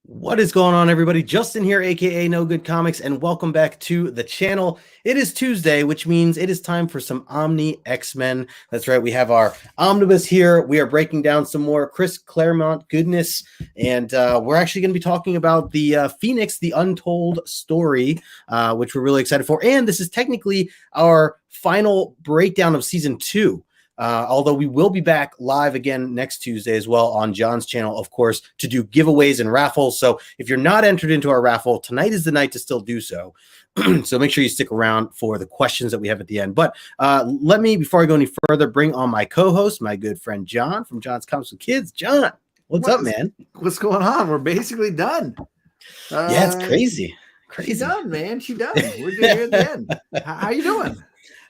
What is going on, everybody? Justin here, aka No Good Comics, and welcome back to the channel. It is Tuesday, which means it is time for some Omni X-Men. That's right, we have our Omnibus here. We are breaking down some more Chris Claremont goodness, and we're actually going to be talking about the PHOENIX the Untold Story, which we're really excited for. And this is technically our final breakdown of season 2. Although we will be back live again next Tuesday as well on John's channel, of course, to do giveaways and raffles. So if you're not entered into our raffle, tonight is the night to still do so. So make sure you stick around for the questions that we have at the end. But let me, before I go any further, bring on my co-host, my good friend John from John's Comics with Kids. John, what's up, man? What's going on? We're basically done. Yeah, it's crazy. She's done, man. She's done. We're here at the end. How you doing?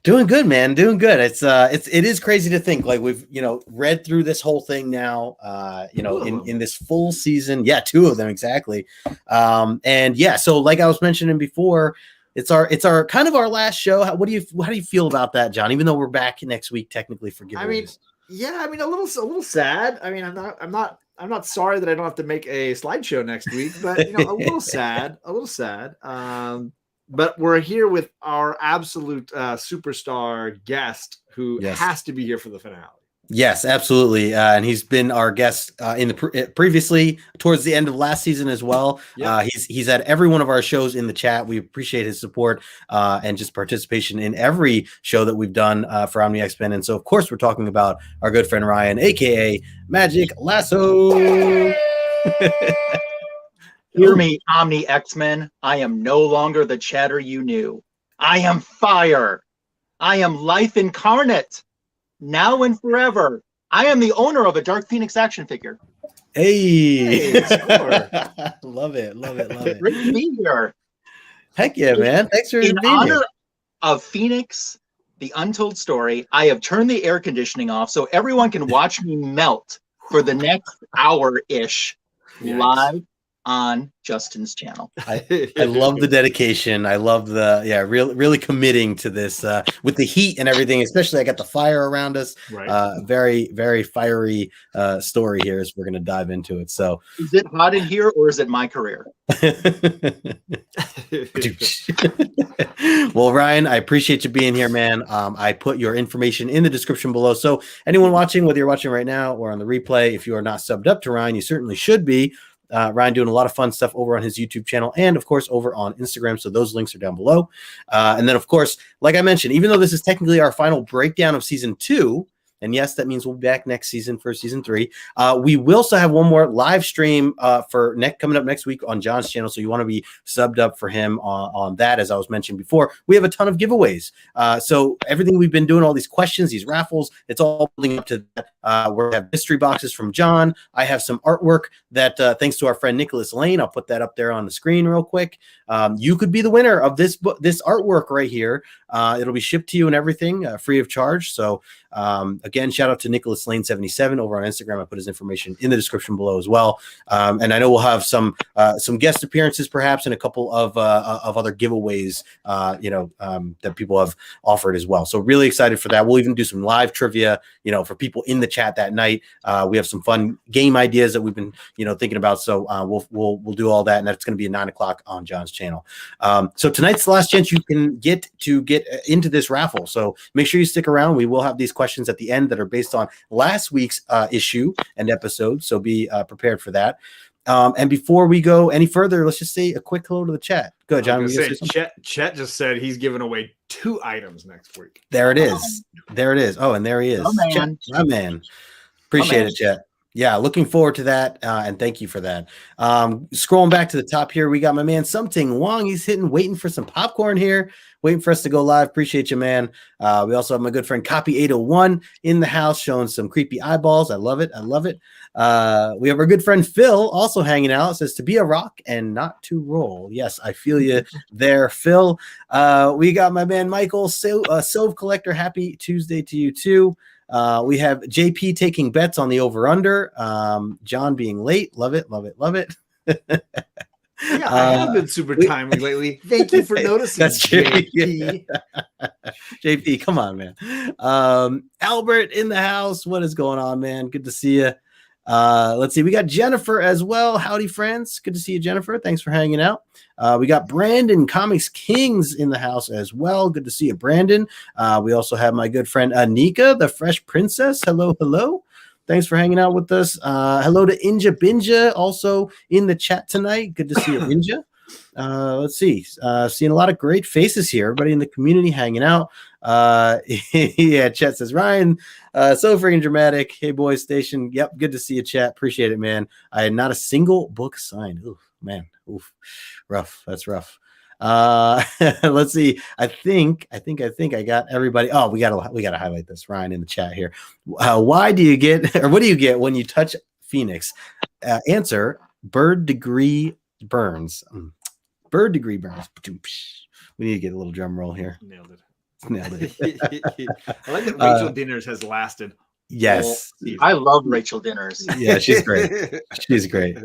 Doing good, man. Doing good. It is crazy to think like we've, read through this whole thing now, in this full season. Yeah. 2 of them. Exactly. And yeah, so like I was mentioning before, it's our kind of our last show. How do you feel about that, John? Even though we're back next week, technically for giveaways. A little sad. I mean, I'm not sorry that I don't have to make a slideshow next week, but a little sad, But we're here with our absolute superstar guest who has to be here for the finale. Yes, absolutely. And he's been our guest in the previously towards the end of last season as well. Yep. He's at every one of our shows in the chat. We appreciate his support and just participation in every show that we've done for Omni X-Men. And so, of course, we're talking about our good friend Ryan, aka Magic Lasso. Hear me, Omni X-Men. I am no longer the chatter you knew. I am fire. I am life incarnate. Now and forever. I am the owner of a Dark Phoenix action figure. Hey. Love it. Great to be here. Heck yeah, man. Thanks for being here. In honor of PHOENIX, the Untold Story, I have turned the air conditioning off so everyone can watch me melt for the next hour-ish live on Justin's channel. I love the dedication. I love the really committing to this with the heat and everything, especially I got the fire around us. Right. Very, very fiery story here as we're going to dive into it. So is it hot in here or is it my career? Well, Ryan, I appreciate you being here, man. I put your information in the description below. So anyone watching, whether you're watching right now or on the replay, if you are not subbed up to Ryan, you certainly should be. Ryan doing a lot of fun stuff over on his YouTube channel and, of course, over on Instagram. So those links are down below. And then, of course, like I mentioned, even though this is technically our final breakdown of season 2, and yes, that means we'll be back next season for season 3. We will still have one more live stream coming up next week on John's channel. So you want to be subbed up for him on that, as I was mentioned before. We have a ton of giveaways. So everything we've been doing, all these questions, these raffles, it's all building up to that. We have mystery boxes from John. I have some artwork that, thanks to our friend Nickolas Lane, I'll put that up there on the screen real quick. You could be the winner of this artwork right here. It'll be shipped to you and everything free of charge. So again, shout out to Nickolas Lane 77 over on Instagram. I put his information in the description below as well. And I know we'll have some guest appearances, perhaps, and a couple of other giveaways, that people have offered as well. So really excited for that. We'll even do some live trivia, for people in the chat that night. We have some fun game ideas that we've been, thinking about. So we'll do all that, and that's going to be at 9 o'clock on John's channel. So tonight's the last chance you can get into this raffle. So make sure you stick around. We will have these questions at the end that are based on last week's issue and episode. So be prepared for that. And before we go any further, let's just say a quick hello to the chat. Go ahead, John. Chet just said he's giving away 2 items next week. There it is. There it is. Oh, and there he is. Oh, man. My man. Appreciate it, Chet. Yeah, looking forward to that, and thank you for that. Scrolling back to the top here, we got my man Something Wong. He's waiting for some popcorn here, waiting for us to go live. Appreciate you, man. We also have my good friend Copy 801 in the house showing some creepy eyeballs. I love it. We have our good friend Phil also hanging out. It says to be a rock and not to roll. Yes, I feel you there, Phil. We got my man Michael, Sove Collector. Happy Tuesday to you too. We have JP taking bets on the over-under. John being late. Love it. Yeah, I have been super timely lately. Thank you for noticing. That's true. JP. JP, come on, man. Albert in the house. What is going on, man? Good to see you. Let's see. We got Jennifer as well. Howdy, friends. Good to see you, Jennifer. Thanks for hanging out. We got Brandon, Comics Kings, in the house as well. Good to see you, Brandon. We also have my good friend Anika, the Fresh Princess. Hello, hello. Thanks for hanging out with us. Hello to Inja Binja, also in the chat tonight. Good to see you, Inja. Let's see. Seeing a lot of great faces here. Everybody in the community hanging out. Yeah, Chet says, Ryan, so freaking dramatic. Hey, boys, station. Yep, good to see you, Chat. Appreciate it, man. I had not a single book signed. Ooh, man. Oof. Rough. That's rough. Let's see. I think I got everybody. Oh, we gotta highlight this. Ryan in the chat here. Why do you get, or what do you get when you touch Phoenix? Answer: bird degree burns. Bird degree burns. We need to get a little drum roll here. Nailed it. I like that Rachel Dinners has lasted. Yes. I love Rachel Dinners. Yeah, she's great. She's great.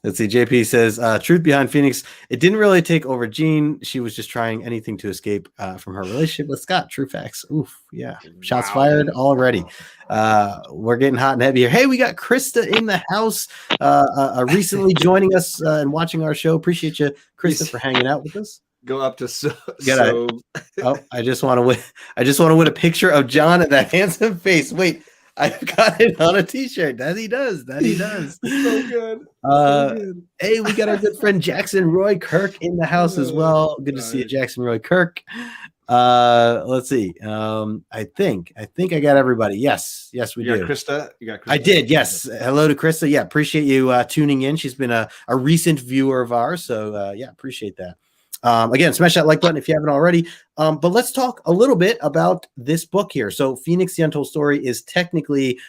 Let's see. JP says, truth behind Phoenix, it didn't really take over Jean. She was just trying anything to escape from her relationship with Scott. True facts. Oof. Yeah. Shots fired already. We're getting hot and heavy here. Hey, we got Krista in the house, recently joining us and watching our show. Appreciate you, Krista, for hanging out with us. Go up to Oh, I just want to win a picture of John and that handsome face. Wait, I've got it on a t-shirt. That he does. So good. Hey, we got our good friend Jackson Roy Kirk in the house as well. Good to see you, Jackson Roy Kirk. Let's see. I think I got everybody. Yes, we do. Krista. You got Krista. I did. Yes. Hello to Krista. Yeah, appreciate you tuning in. She's been a recent viewer of ours, so yeah, appreciate that. Again, smash that like button if you haven't already. But let's talk a little bit about this book here. So Phoenix the Untold Story is technically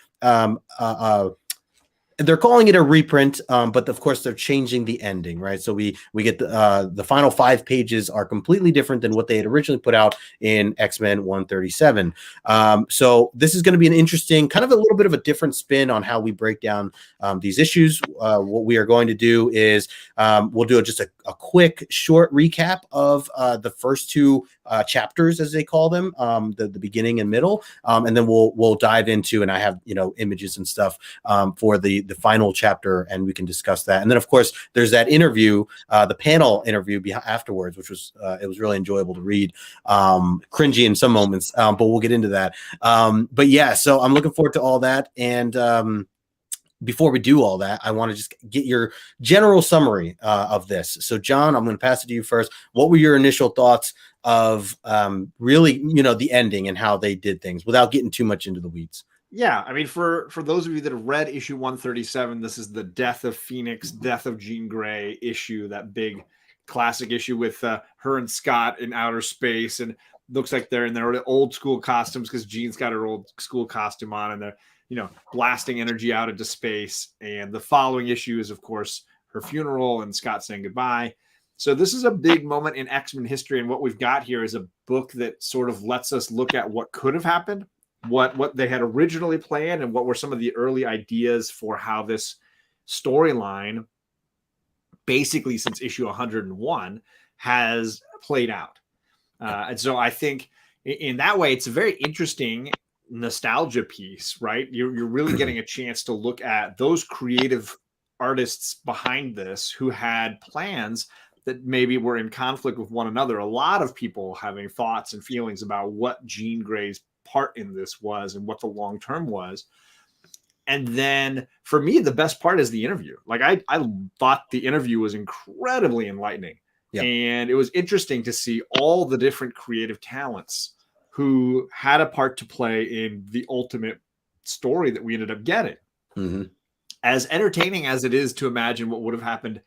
they're calling it a reprint, but of course they're changing the ending, right? So we get the final 5 pages are completely different than what they had originally put out in X-Men 137. So this is going to be an interesting, kind of a little bit of a different spin on how we break down these issues. What we are going to do is we'll do just a quick, short recap of the first 2 chapters, as they call them, the beginning and middle, and then we'll dive into, and I have images and stuff for the final chapter, and we can discuss that. And then of course there's that interview, the panel interview afterwards, which was it was really enjoyable to read, cringy in some moments, but we'll get into that. But yeah, so I'm looking forward to all that. And before we do all that, I want to just get your general summary of this. So John, I'm going to pass it to you first. What were your initial thoughts of really, the ending and how they did things without getting too much into the weeds? Yeah, I mean, for those of you that have read issue 137, this is the Death of Phoenix, Death of Jean Grey issue, that big classic issue with her and Scott in outer space, and looks like they're in their old school costumes because Jean's got her old school costume on, and they're blasting energy out into space. And the following issue is, of course, her funeral and Scott saying goodbye. So this is a big moment in X-Men history, and what we've got here is a book that sort of lets us look at what could have happened, what they had originally planned, and what were some of the early ideas for how this storyline, basically since issue 101, has played out. And so I think in that way, it's a very interesting nostalgia piece, right? You're really getting a chance to look at those creative artists behind this who had plans that maybe were in conflict with one another. A lot of people having thoughts and feelings about what Jean Grey's part in this was and what the long term was. And then for me, the best part is the interview. Like I thought the interview was incredibly enlightening. Yeah. And it was interesting to see all the different creative talents who had a part to play in the ultimate story that we ended up getting. Mm-hmm. As entertaining as it is to imagine what would have happened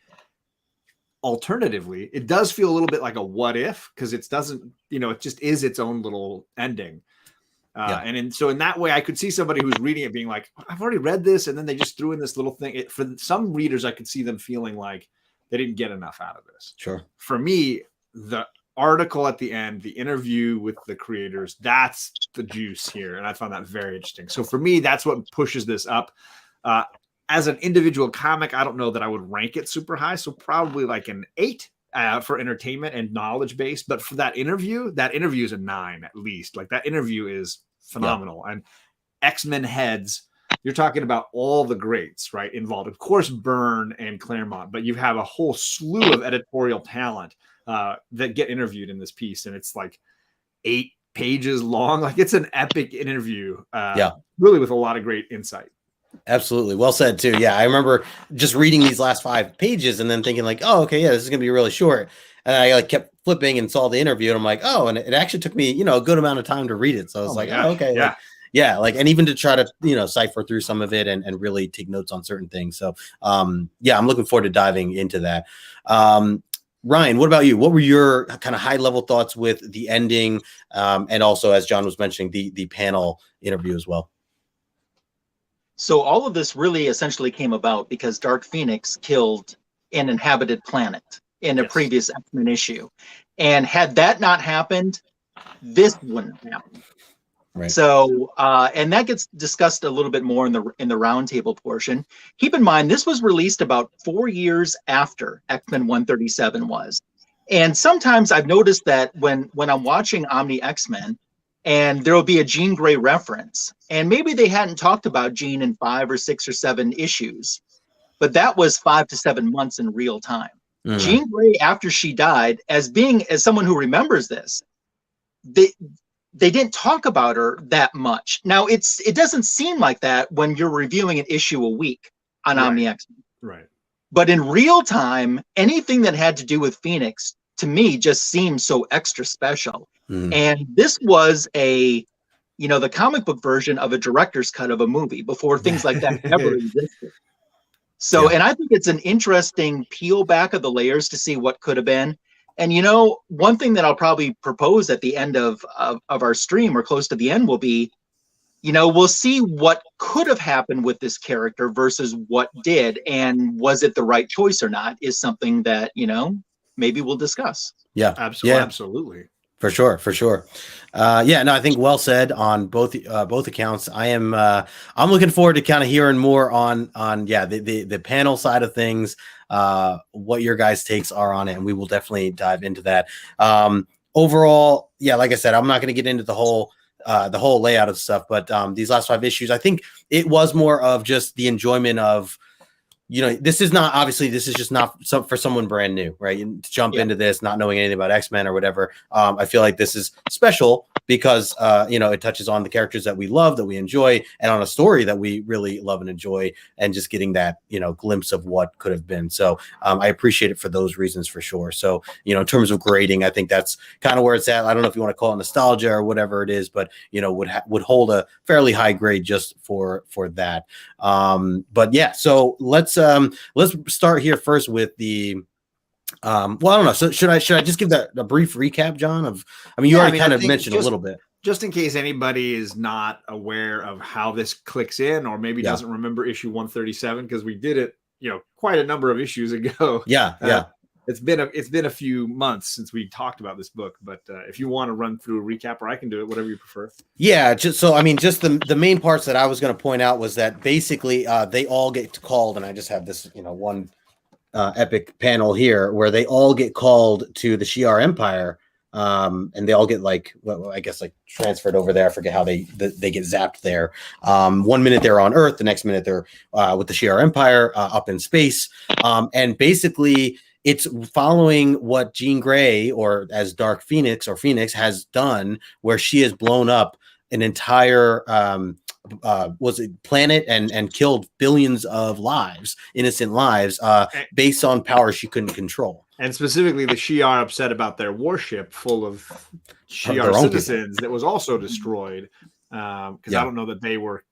alternatively, it does feel a little bit like a what if, because it doesn't, it just is its own little ending. And so in that way, I could see somebody who's reading it being like, I've already read this. And then they just threw in this little thing. For some readers, I could see them feeling like they didn't get enough out of this. Sure. For me, the article at the end, the interview with the creators, that's the juice here. And I found that very interesting. So for me, that's what pushes this up. As an individual comic, I don't know that I would rank it super high. So probably like an 8. For entertainment and knowledge base, but for that interview is a 9 at least. Like that interview is phenomenal. Yeah. And X-Men heads you're talking about all the greats, right, involved. Of course, Byrne and Claremont, but you have a whole slew of editorial talent that get interviewed in this piece, and it's like 8 pages long. Like, it's an epic interview, really with a lot of great insight. Absolutely. Well said too. Yeah. I remember just reading these last 5 pages and then thinking like, oh, okay, yeah, this is going to be really short. And I like kept flipping and saw the interview and I'm like, oh, and it actually took me, a good amount of time to read it. So I was oh, okay. Yeah. And even to try to, cipher through some of it and really take notes on certain things. So, I'm looking forward to diving into that. Ryan, what about you? What were your kind of high level thoughts with the ending? And also, as John was mentioning, the panel interview as well. So all of this really essentially came about because Dark Phoenix killed an inhabited planet in a previous X-Men issue. And had that not happened, this wouldn't happen. Right. So, and that gets discussed a little bit more in the roundtable portion. Keep in mind, this was released about 4 years after X-Men 137 was. And sometimes I've noticed that when I'm watching Omni X-Men, and there will be a Jean Grey reference, and maybe they hadn't talked about Jean in 5 or 6 or 7 issues, but that was 5 to 7 months in real time. Mm-hmm. Jean Grey, after she died, as someone who remembers this, they didn't talk about her that much. Now it doesn't seem like that when you're reviewing an issue a week on Omni X-Men. Right. But in real time, anything that had to do with Phoenix to me just seemed so extra special. Mm. And this was the comic book version of a director's cut of a movie before things like that ever existed. So, and I think it's an interesting peel back of the layers to see what could have been. And, one thing that I'll probably propose at the end of our stream or close to the end will be, we'll see what could have happened with this character versus what did. And was it the right choice or not is something that, maybe we'll discuss. Yeah, absolutely. For sure. I think well said on both accounts. I'm looking forward to kind of hearing more on the panel side of things, what your guys' takes are on it, and we will definitely dive into that. Overall, like I said, I'm not going to get into the whole layout of stuff, but these last 5 issues, I think it was more of just the enjoyment of, this is just not for someone brand new, right? To jump into this, not knowing anything about X-Men or whatever. I feel like this is special because, it touches on the characters that we love, that we enjoy, and on a story that we really love and enjoy, and just getting that, glimpse of what could have been. So I appreciate it for those reasons for sure. So, in terms of grading, I think that's kind of where it's at. I don't know if you want to call it nostalgia or whatever it is, but, would hold a fairly high grade just for that. So let's start here first with the I don't know. So should I just give that a brief recap, John? You already kind of mentioned a little bit. Just in case anybody is not aware of how this clicks in, or maybe doesn't remember issue 137, because we did it, quite a number of issues ago. It's been a few months since we talked about this book, but if you want to run through a recap, or I can do it, whatever you prefer. Yeah, just the main parts that I was going to point out was that basically they all get called, and I just have this one epic panel here where they all get called to the Shi'ar Empire, and they all get transferred over there. I forget how they get zapped there. 1 minute they're on Earth, the next minute they're with the Shi'ar Empire up in space, and basically it's following what Jean Grey, or as Dark Phoenix or Phoenix, has done, where she has blown up an entire planet and killed billions of innocent lives, based on power she couldn't control. And specifically, the Shi'ar upset about their warship full of Shi'ar citizens that was also destroyed, because I don't know that they were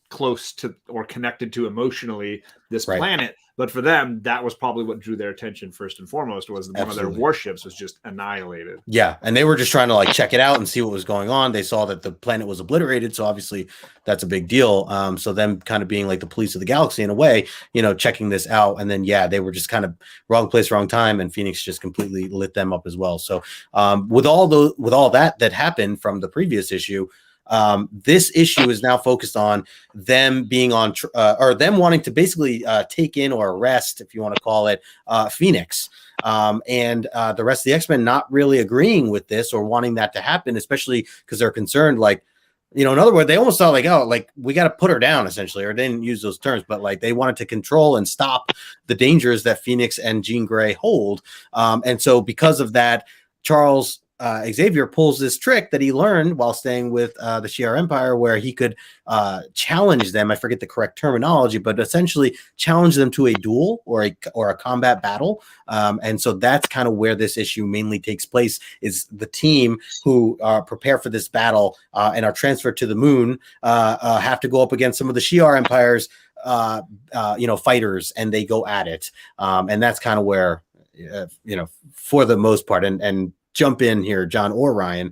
close to or connected to emotionally this planet. But for them, that was probably what drew their attention first and foremost, was one of their warships was just annihilated. Yeah, and they were just trying to check it out and see what was going on. They saw that the planet was obliterated, so obviously that's a big deal. So them kind of being like the police of the galaxy in a way, checking this out, and then they were just kind of wrong place, wrong time, and Phoenix just completely lit them up as well. So with all that happened from the previous issue, this issue is now focused on them being on or them wanting to basically take in or arrest, if you want to call it, Phoenix, and the rest of the X-Men not really agreeing with this or wanting that to happen, especially because they're concerned, in other words, they almost saw like, oh, like we got to put her down essentially, or they didn't use those terms, but like they wanted to control and stop the dangers that Phoenix and Jean Grey hold. And so because of that, Charles Xavier pulls this trick that he learned while staying with the Shi'ar Empire, where he could challenge them. I forget the correct terminology, but essentially challenge them to a duel or a combat battle. And so that's kind of where this issue mainly takes place, is the team who prepare for this battle and are transferred to the moon have to go up against some of the Shi'ar Empire's fighters, and they go at it. And that's kind of where, for the most part, and jump in here, John or Ryan,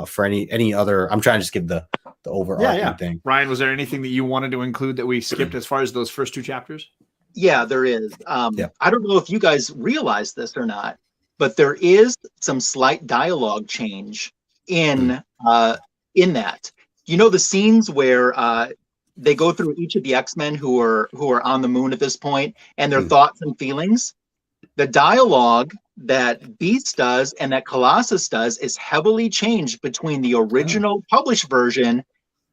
for any other. I'm trying to just give the overarching thing. Ryan, was there anything that you wanted to include that we skipped as far as those first two chapters? Yeah, there is. I don't know if you guys realize this or not, but there is some slight dialogue change in that. The scenes where they go through each of the X-Men who are on the moon at this point and their thoughts and feelings. The dialogue that Beast does and that Colossus does is heavily changed between the original published version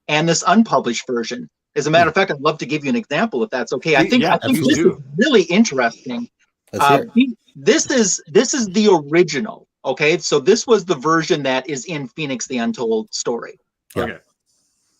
and this unpublished version. As a matter of fact, I'd love to give you an example if that's okay. I think this is really interesting. This is the original. Okay, so this was the version that is in Phoenix the Untold Story. Okay,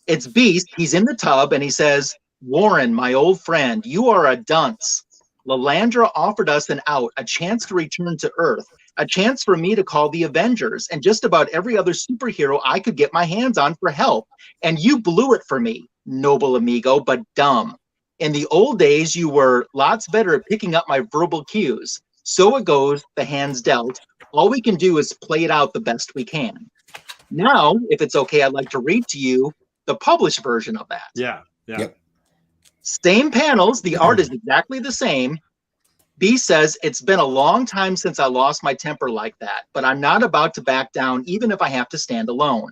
it's Beast. He's in the tub and he says, "Warren, my old friend, you are a dunce. Lalandra offered us an out, a chance to return to Earth, a chance for me to call the Avengers and just about every other superhero I could get my hands on for help. And you blew it for me, noble amigo, but dumb. In the old days, you were lots better at picking up my verbal cues. So it goes, the hands dealt. All we can do is play it out the best we can. Now, if it's okay, I'd like to read to you the published version of that." Yep. Same panels, the art is exactly the same. B says, "It's been a long time since I lost my temper like that, but I'm not about to back down even if I have to stand alone.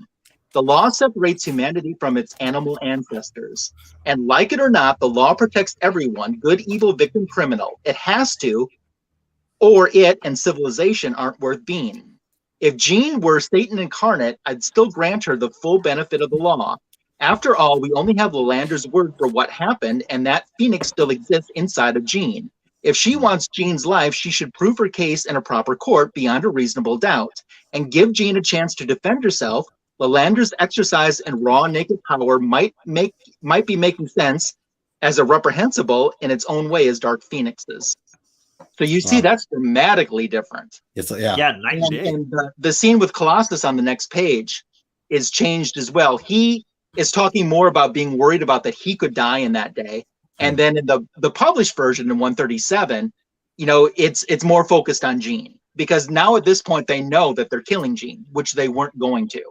The law separates humanity from its animal ancestors. And like it or not, the law protects everyone, good, evil, victim, criminal. It has to, or it and civilization aren't worth being. If Jean were Satan incarnate, I'd still grant her the full benefit of the law. After all, we only have Lalander's word for what happened, and that Phoenix still exists inside of Jean. If she wants Jean's life, she should prove her case in a proper court beyond a reasonable doubt, and give Jean a chance to defend herself. Lalander's exercise in raw, naked power might be making sense as a reprehensible in its own way as Dark Phoenix's." So you see, that's dramatically different. Night and day. And the scene with Colossus on the next page is changed as well. He is talking more about being worried about that he could die in that day. And then in the published version in 137, it's more focused on Jean, because now at this point they know that they're killing Jean, which they weren't going to.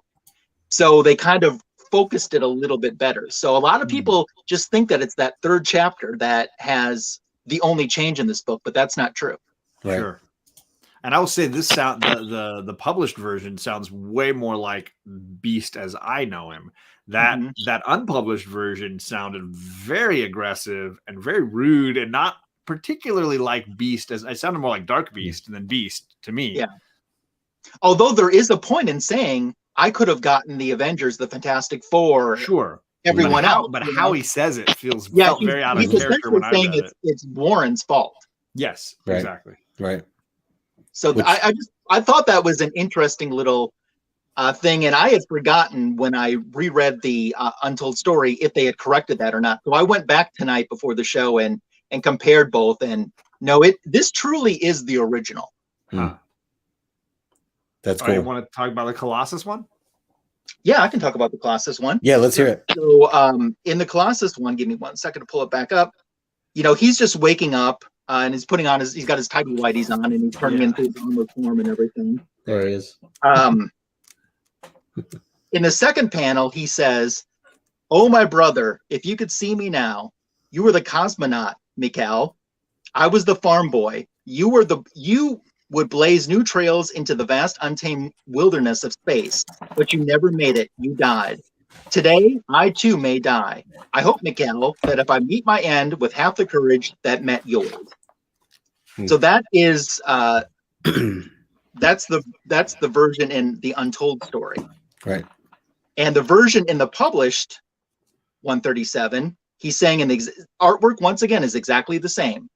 So they kind of focused it a little bit better. So a lot of people just think that it's that third chapter that has the only change in this book, but that's not true. Right. Sure. And I will say this sound the published version sounds way more like Beast as I know him. That unpublished version sounded very aggressive and very rude and not particularly like Beast. As it sounded more like Dark Beast and then Beast to me. Yeah. Although there is a point in saying I could have gotten the Avengers, the Fantastic Four, sure, everyone else. But how he says it felt very out of character when I read it. It's Warren's fault. Yes, right. Exactly. Right. So I thought that was an interesting little thing, and I had forgotten when I reread the Untold Story if they had corrected that or not. So I went back tonight before the show and compared both, and no, this truly is the original. That's cool. You want to talk about the Colossus one? Yeah, I can talk about the Colossus one. Yeah, let's hear it. So in the Colossus one, give me 1 second to pull it back up. He's just waking up and he's putting on he's got his tidy whities on and he's turning into his armor form and everything. There he is. In the second panel, he says, "Oh, my brother, if you could see me now, you were the cosmonaut, Mikhail. I was the farm boy. You would blaze new trails into the vast, untamed wilderness of space, but you never made it. You died. Today, I too may die. I hope, Mikhail, that if I meet my end with half the courage that met yours." So that is that's the version in the Untold Story. Right. And the version in the published 137, he's saying in the artwork, once again, is exactly the same.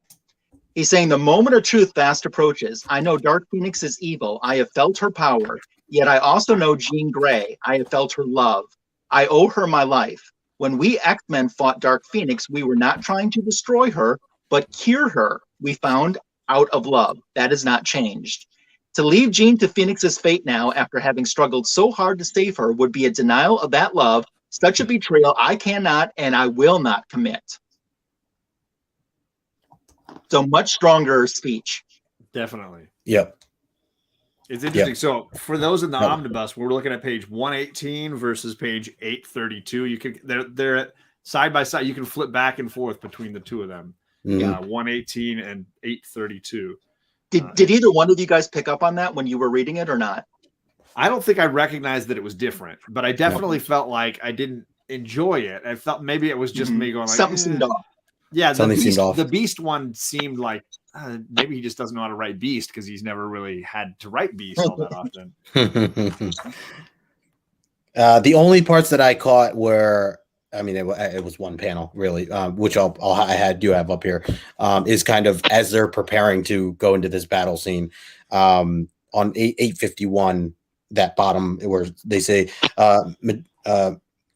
He's saying, the moment of truth fast approaches. I know Dark Phoenix is evil. I have felt her power. Yet I also know Jean Grey. I have felt her love. I owe her my life. When we X-Men fought Dark Phoenix, we were not trying to destroy her, but cure her. We found out of love. That has not changed. To leave Jean to Phoenix's fate now, after having struggled so hard to save her, would be a denial of that love. Such a betrayal I cannot and I will not commit. So much stronger speech. Definitely. Yep. It's interesting. So for those in the omnibus, we're looking at page 118 versus page 832. You can they're at side by side. You can flip back and forth between the two of them. 118 and 832. Did either one of you guys pick up on that when you were reading it or not? I don't think I recognized that it was different, but I definitely felt like I didn't enjoy it. I felt maybe it was just me going like something seemed off. Yeah, the Beast one seemed like maybe he just doesn't know how to write Beast because he's never really had to write Beast all that often. The only parts that I caught were, I mean, it was one panel really, which I do have up here, is kind of as they're preparing to go into this battle scene on 851, that bottom where they say,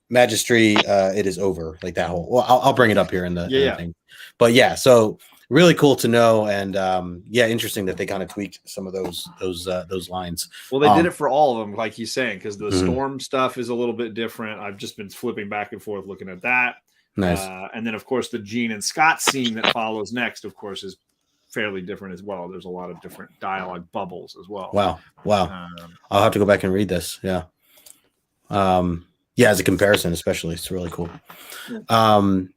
Magistry, it is over, like that whole. Well, I'll bring it up here in the thing. But yeah, so really cool to know, and interesting that they kind of tweaked some of those lines. Well, they did it for all of them, like he's saying, because the Storm stuff is a little bit different. I've just been flipping back and forth looking at that. Nice. And then of course the Jean and Scott scene that follows next, of course, is fairly different as well. There's a lot of different dialogue bubbles as well. Wow. I'll have to go back and read this. Yeah. As a comparison, especially, it's really cool.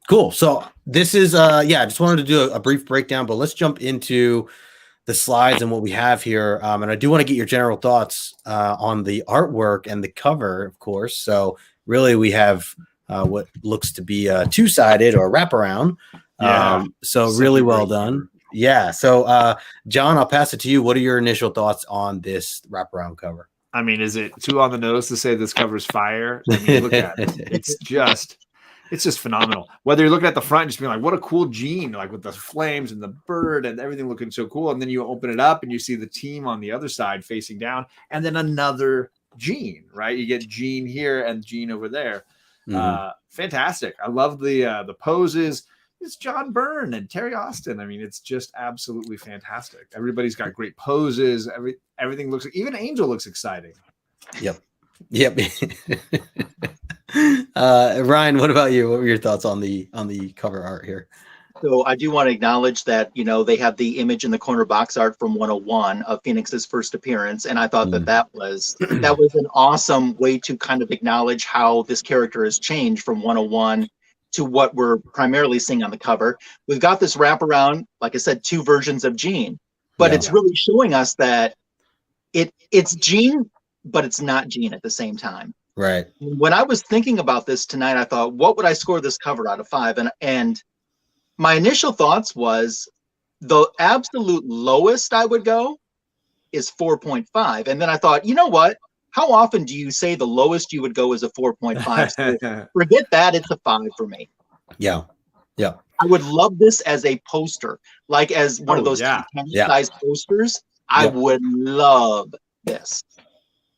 Cool. So this is, I just wanted to do a brief breakdown, but let's jump into the slides and what we have here. And I do want to get your general thoughts on the artwork and the cover, of course. So really we have what looks to be a two-sided or wraparound. So really well done. Yeah. So John, I'll pass it to you. What are your initial thoughts on this wraparound cover? I mean, is it too on the nose to say this cover's fire? I mean, look at it. It's just phenomenal. Whether you're looking at the front, just being like, what a cool Jean, like with the flames and the bird and everything looking so cool. And then you open it up and you see the team on the other side facing down, and then another Jean, right? You get Jean here and Jean over there. Fantastic. I love the poses. It's John Byrne and Terry Austin. I mean, it's just absolutely fantastic. Everybody's got great poses. Everything looks, even Angel looks exciting. Yep. Ryan, what about you? What were your thoughts on the cover art here? So I do want to acknowledge that, they have the image in the corner box art from 101 of Phoenix's first appearance. And I thought that was an awesome way to kind of acknowledge how this character has changed from 101 to what we're primarily seeing on the cover. We've got this wraparound, like I said, two versions of Jean, but it's really showing us that it's Jean, but it's not Jean at the same time. Right. When I was thinking about this tonight, I thought, what would I score this cover out of 5? And my initial thoughts was the absolute lowest I would go is 4.5. And then I thought, you know what? How often do you say the lowest you would go is a 4.5? So forget that. It's a 5 for me. Yeah. I would love this as a poster, like as one of those size posters. I would love this.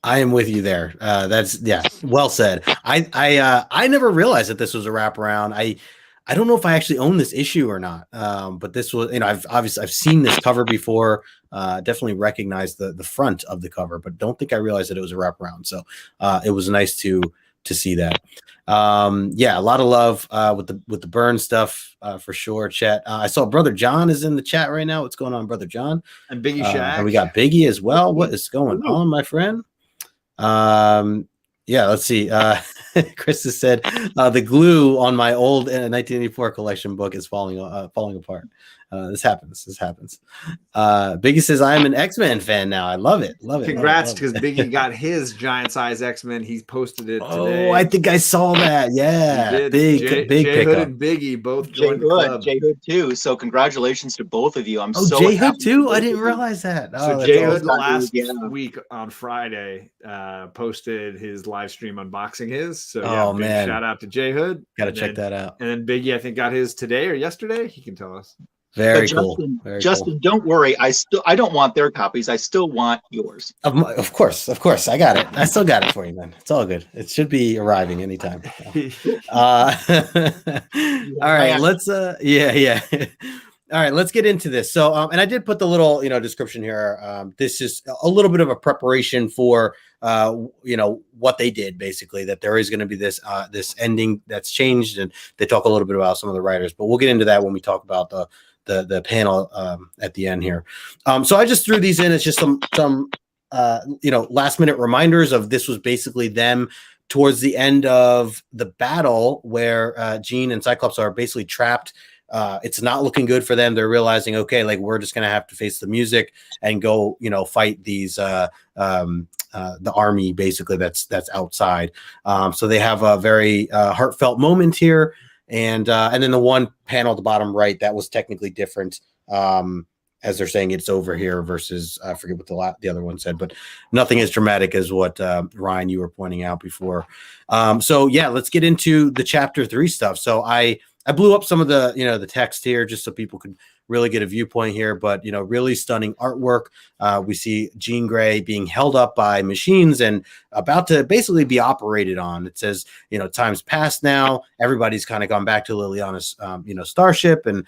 I am with you there. That's well said. I never realized that this was a wraparound. I don't know if I actually own this issue or not. But this was, I've seen this cover before. Definitely recognized the front of the cover, but don't think I realized that it was a wraparound. So it was nice to see that. A lot of love with the Byrne stuff for sure. Chat. I saw Brother John is in the chat right now. What's going on, Brother John? And Biggie Shaq. And we got Biggie as well. What is going on, my friend? Let's see. Chris has said the glue on my old 1984 collection book is falling apart. This happens. Biggie says I am an X-Men fan now. I love it. Congrats, because Biggie got his giant size X-Men. He posted it today. Oh, I think I saw that. Yeah, big Jay Hood and Biggie both joined the club. Jay Hood too. So congratulations to both of you. I'm so Jay Hood too. I didn't realize that. So Jay Hood last week on Friday posted his live stream unboxing his. So Oh, big man. shout out to J Hood. Gotta check that out. And then Biggie, I think, got his today or yesterday. He can tell us. Very But cool. Justin, Very Justin, cool. don't worry. I don't want their copies. I still want yours. Of course. I got it. I still got it for you, man. It's all good. It should be arriving anytime. All right, let's yeah. All right, let's get into this. So, and I did put the little, description here. This is a little bit of a preparation for, what they did, basically, that there is going to be this ending that's changed, and they talk a little bit about some of the writers, but we'll get into that when we talk about the panel at the end here. So I just threw these in as just some last minute reminders of this was basically them towards the end of the battle where Jean and Cyclops are basically trapped. It's not looking good for them. They're realizing, okay, like we're just going to have to face the music and go, fight these, the army basically that's outside. So they have a very heartfelt moment here. And then the one panel at the bottom right, that was technically different. As they're saying it's over here versus I forget what the other one said, but nothing as dramatic as what Ryan, you were pointing out before. So yeah, let's get into the chapter 3 stuff. So I blew up some of the, the text here just so people could really get a viewpoint here, but, really stunning artwork. We see Jean Grey being held up by machines and about to basically be operated on. It says, time's passed now. Everybody's kind of gone back to Liliana's, starship. And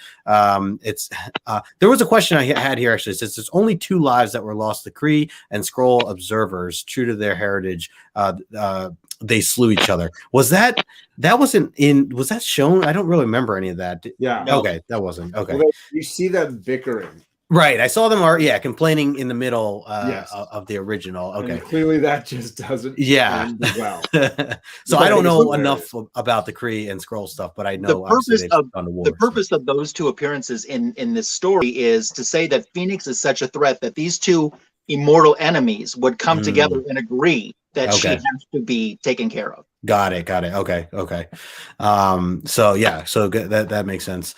it's there was a question I had here, actually. It says there's only 2 lives that were lost, the Kree and Skrull observers, true to their heritage. They slew each other. Was that shown? I don't really remember any of that. Yeah. Okay. That wasn't. Okay. Well, you see them bickering. Right. I saw them complaining in the middle of the original. Okay. And clearly that just doesn't end well. So I don't know enough about the Kree and Skrull stuff, but I know the purpose of those 2 appearances in this story is to say that Phoenix is such a threat that these 2 immortal enemies would come together and agree that she has to be taken care of. Got it. Okay. So good. That makes sense.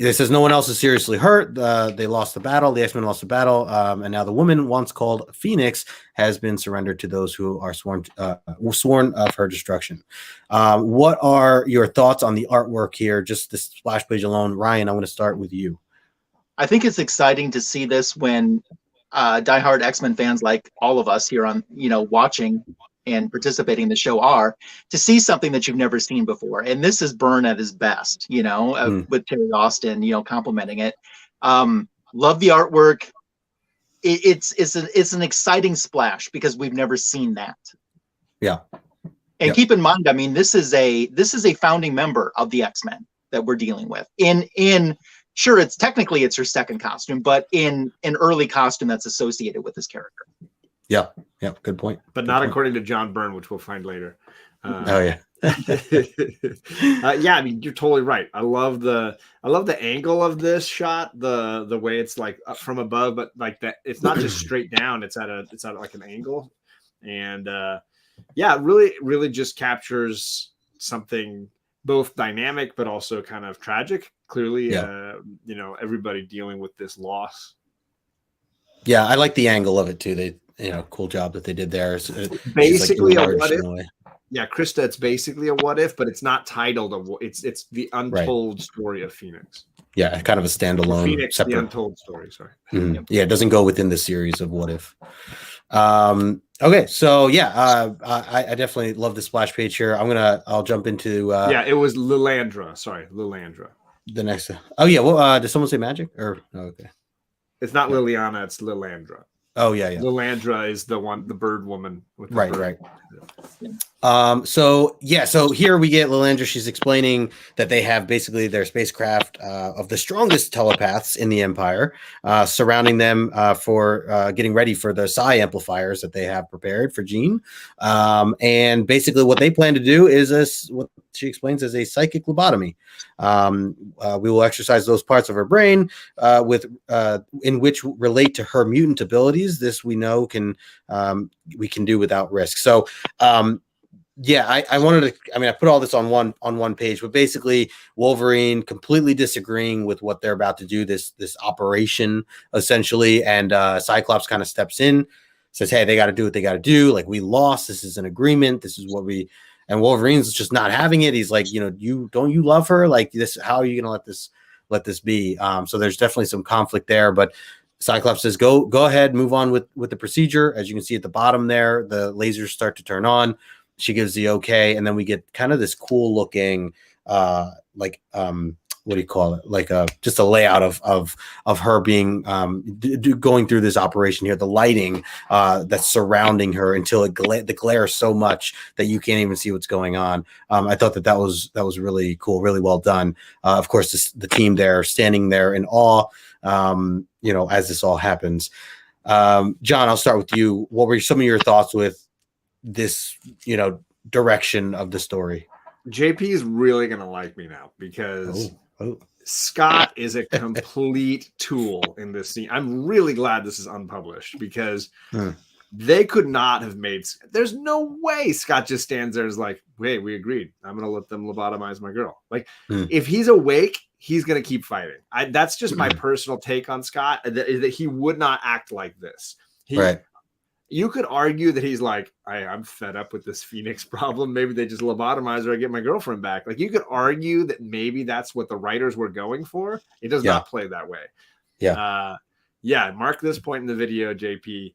It says no one else is seriously hurt. They lost the battle. The X-Men lost the battle. And now the woman once called Phoenix has been surrendered to those who are sworn of her destruction. What are your thoughts on the artwork here? Just the splash page alone. Ryan, I'm going to start with you. I think it's exciting to see this when diehard X-Men fans like all of us here on, watching and participating in the show are, to see something that you've never seen before. And this is Byrne at his best, with Terry Austin, complimenting it. Love the artwork. It's an exciting splash because we've never seen that. Yeah. And keep in mind, I mean, this is a founding member of the X-Men that we're dealing with sure, it's her second costume, but in an early costume that's associated with this character. Yeah, good point. But not according to John Byrne, which we'll find later. Yeah, I mean, you're totally right. I love the angle of this shot, the way it's like up from above, but like that, it's not just straight down. It's at like an angle, and it really just captures something both dynamic but also kind of tragic. Clearly, everybody dealing with this loss. Yeah, I like the angle of it too. They, cool job that they did there. It's basically a what if. Yeah, Krista, it's basically a what if, but it's not titled. It's the untold story of Phoenix. Yeah, kind of a standalone. Phoenix, separate. The untold story. Sorry. Mm-hmm. Yeah, it doesn't go within the series of what if. Okay, so I definitely love the splash page here. I'll jump into. It was Lilandra. Sorry, Lilandra. The next. Oh yeah. Well, did someone say magic or okay? It's not Liliana. It's Lilandra. Oh yeah. Lilandra is the bird woman. With the right. bird. Right. So here we get Lilandra. She's explaining that they have basically their spacecraft of the strongest telepaths in the Empire surrounding them for getting ready for the psi amplifiers that they have prepared for Jean. And basically what they plan to do is what she explains as a psychic lobotomy. We will exercise those parts of her brain in which relate to her mutant abilities. This we know we can do without risk. So I wanted to. I mean, I put all this on one page, but basically, Wolverine completely disagreeing with what they're about to do. This operation essentially, and Cyclops kind of steps in. says, hey, they got to do what they got to do. Like, we lost. This is an agreement. This is what we, and Wolverine's just not having it. He's like, you know, you love her? Like this, how are you going to let this be? So there's definitely some conflict there, but Cyclops says, go ahead, move on with the procedure. As you can see at the bottom there, the lasers start to turn on. She gives the okay, and then we get kind of this cool looking, what do you call it? Like just a layout of her being going through this operation here. The lighting that's surrounding her until the glare is so much that you can't even see what's going on. I thought that was really cool, really well done. Of course, the team there standing there in awe. You know, as this all happens. John, I'll start with you. What were some of your thoughts with this, you know, direction of the story? JP is really going to like me now because Scott is a complete tool in this scene. I'm really glad this is unpublished because they could not have made. There's no way Scott just stands there and is like, "Wait, we agreed. I'm going to let them lobotomize my girl." Like, if he's awake, he's going to keep fighting. That's just my personal take on Scott. That he would not act like this. Right. You could argue that he's like, I'm fed up with this Phoenix problem. Maybe they just lobotomize her. I get my girlfriend back. Like, you could argue that maybe that's what the writers were going for. It does not play that way. Yeah. Mark this point in the video, JP.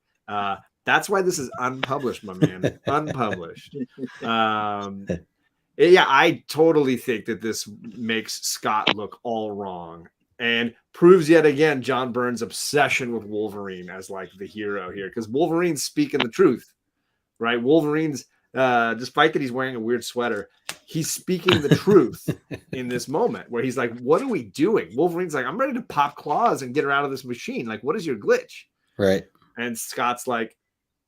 That's why this is unpublished, my man. Unpublished. Yeah, I totally think that this makes Scott look all wrong and proves yet again John Byrne's obsession with Wolverine as like the hero here, because Wolverine's speaking the truth, right? Wolverine's, despite that he's wearing a weird sweater, he's speaking the truth in this moment where he's like, what are we doing? Wolverine's like, I'm ready to pop claws and get her out of this machine. Like, what is your glitch? Right. And Scott's like,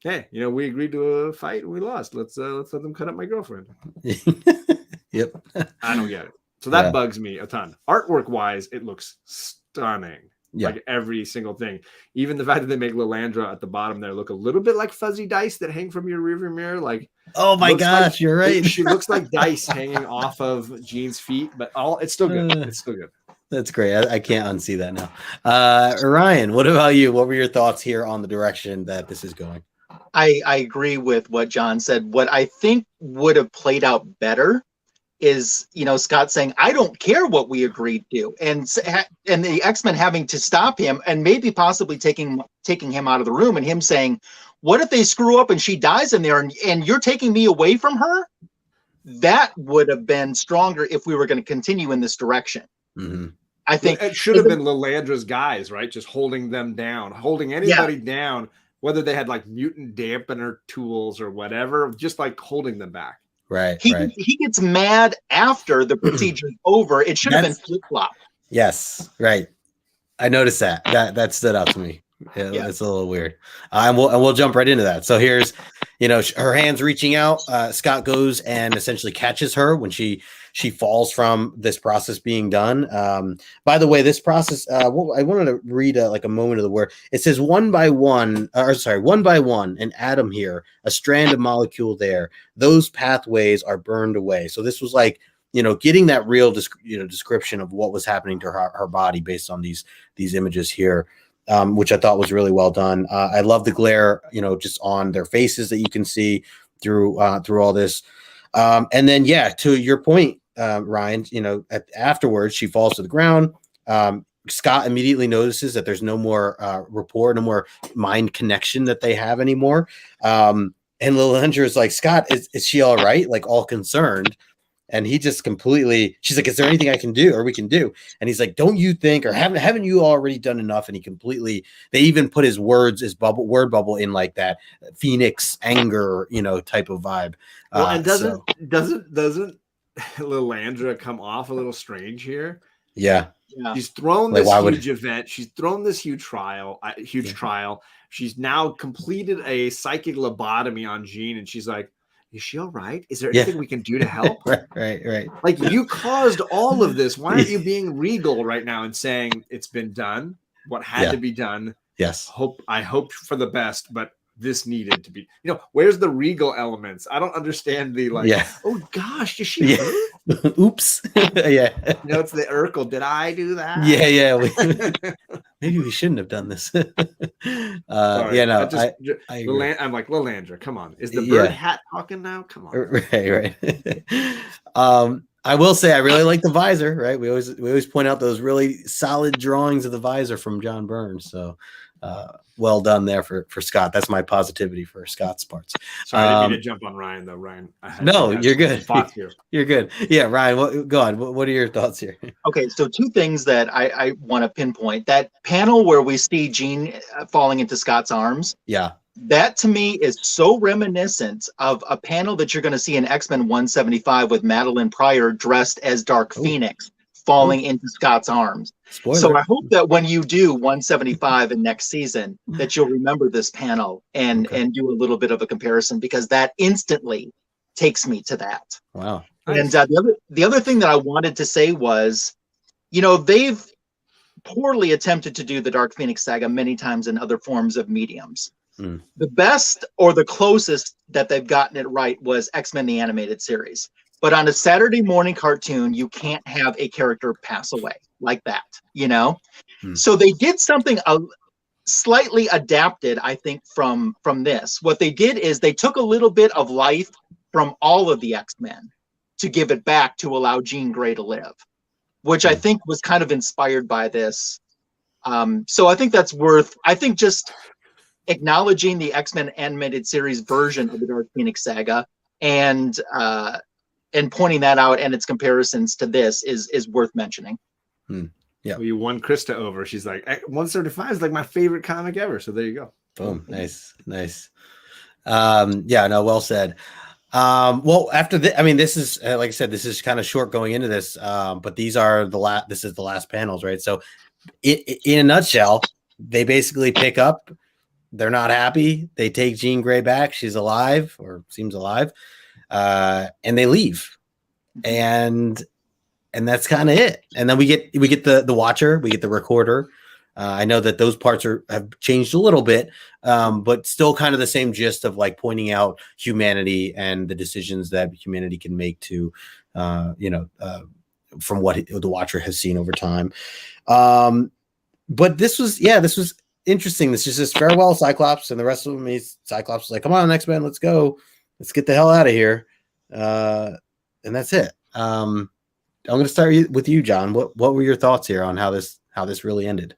hey, you know, we agreed to a fight and we lost. Let's let them cut up my girlfriend. Yep. I don't get it. So that bugs me a ton. Artwork wise, it looks stunning. Yeah. Like every single thing. Even the fact that they make Lilandra at the bottom there look a little bit like fuzzy dice that hang from your rearview mirror. Like, oh my gosh, like, you're right. She looks like dice hanging off of Jean's feet, but it's still good. It's still good. That's great. I can't unsee that now. Ryan, what about you? What were your thoughts here on the direction that this is going? I agree with what John said. What I think would have played out better is, you know, Scott saying, I don't care what we agreed to. And the X-Men having to stop him and maybe possibly taking him out of the room, and him saying, what if they screw up and she dies in there and you're taking me away from her? That would have been stronger if we were going to continue in this direction. Mm-hmm. I think it should have been Lilandra's guys, right? Just holding them down, holding anybody down, whether they had like mutant dampener tools or whatever, just like holding them back. Right. He gets mad after the procedure's over. It should have been flip-flop. Yes, right. I noticed that. That stood out to me. Yeah. It's a little weird. And we'll jump right into that. So here's, you know, her hands reaching out. Scott goes and essentially catches her when she falls from this process being done. By the way, this process, I wanted to read like a moment of the word. It says one by one, an atom here, a strand of molecule there. Those pathways are burned away. So this was like, you know, getting that real description of what was happening to her body based on these images here. Which I thought was really well done. I love the glare, you know, just on their faces that you can see through all this. And then, to your point, Ryan, you know, afterwards she falls to the ground. Scott immediately notices that there's no more rapport, no more mind connection that they have anymore. And Lilandra is like, Scott, is she all right? Like, all concerned. And he just she's like, is there anything I can do or we can do? And he's like, don't you think, or haven't you already done enough? And they even put his word bubble in like that Phoenix anger, you know, type of vibe. Well, and doesn't Lilandra come off a little strange here? Yeah. She's thrown this huge event. She's thrown this huge trial. She's now completed a psychic lobotomy on Jean. And she's like, is she all right? Is there anything we can do to help? Right. Like, you caused all of this. Why aren't you being regal right now and saying it's been done? What had to be done? Yes. I hope for the best, but this needed to be. You know, where's the regal elements? I don't understand the oh gosh, is she hurt? Oops. Yeah. You know, it's the Urkel. Did I do that? Yeah. maybe we shouldn't have done this. Sorry, Yeah, no, I agree. I'm like, Lilandra, come on. Is the bird Yeah. hat talking now? Come on. Right. I will say I really like the visor, right? We always point out those really solid drawings of the visor from John Burns. So well done there for Scott. That's my positivity for Scott's parts. Sorry, I didn't mean to jump on Ryan though. Ryan, No, you're good. Thoughts here. You're good. Yeah, Ryan, go on. What are your thoughts here? Okay, so two things that I want to pinpoint. That panel where we see Jean falling into Scott's arms. Yeah. That to me is so reminiscent of a panel that you're going to see in X-Men 175 with Madeline Pryor dressed as Dark Phoenix falling into Scott's arms. Spoiler. So I hope that when you do 175 in next season, that you'll remember this panel and do a little bit of a comparison, because that instantly takes me to that. Wow. And the other thing that I wanted to say was, they've poorly attempted to do the Dark Phoenix saga many times in other forms of mediums. The best or the closest that they've gotten it right was X-Men the Animated Series. But on a Saturday morning cartoon, you can't have a character pass away like that, So they did something slightly adapted, I think, from this. What they did is they took a little bit of life from all of the X-Men to give it back to allow Jean Grey to live, which I think was kind of inspired by this. So I think that's just acknowledging the X-Men Animated Series version of the Dark Phoenix saga and pointing that out and its comparisons to this is worth mentioning. Yeah. Well, you won Krista over. She's like, 135 is like my favorite comic ever. So there you go. Boom. Nice. Yeah, no, well said. Well, after this is like I said, this is kind of short going into this, but these are this is the last panels, right? So in a nutshell, they basically pick up, they're not happy. They take Jean Grey back. She's alive, or seems alive. And they leave. And that's kind of it. And then we get the Watcher, we get the Recorder. I know that those parts have changed a little bit, but still kind of the same gist of like pointing out humanity and the decisions that humanity can make to, from what the Watcher has seen over time. But this was interesting. This is just farewell Cyclops, and the rest of them, Cyclops is like, come on, X-Men, let's go. Let's get the hell out of here. And that's it. I'm going to start with you, John. What were your thoughts here on how this really ended?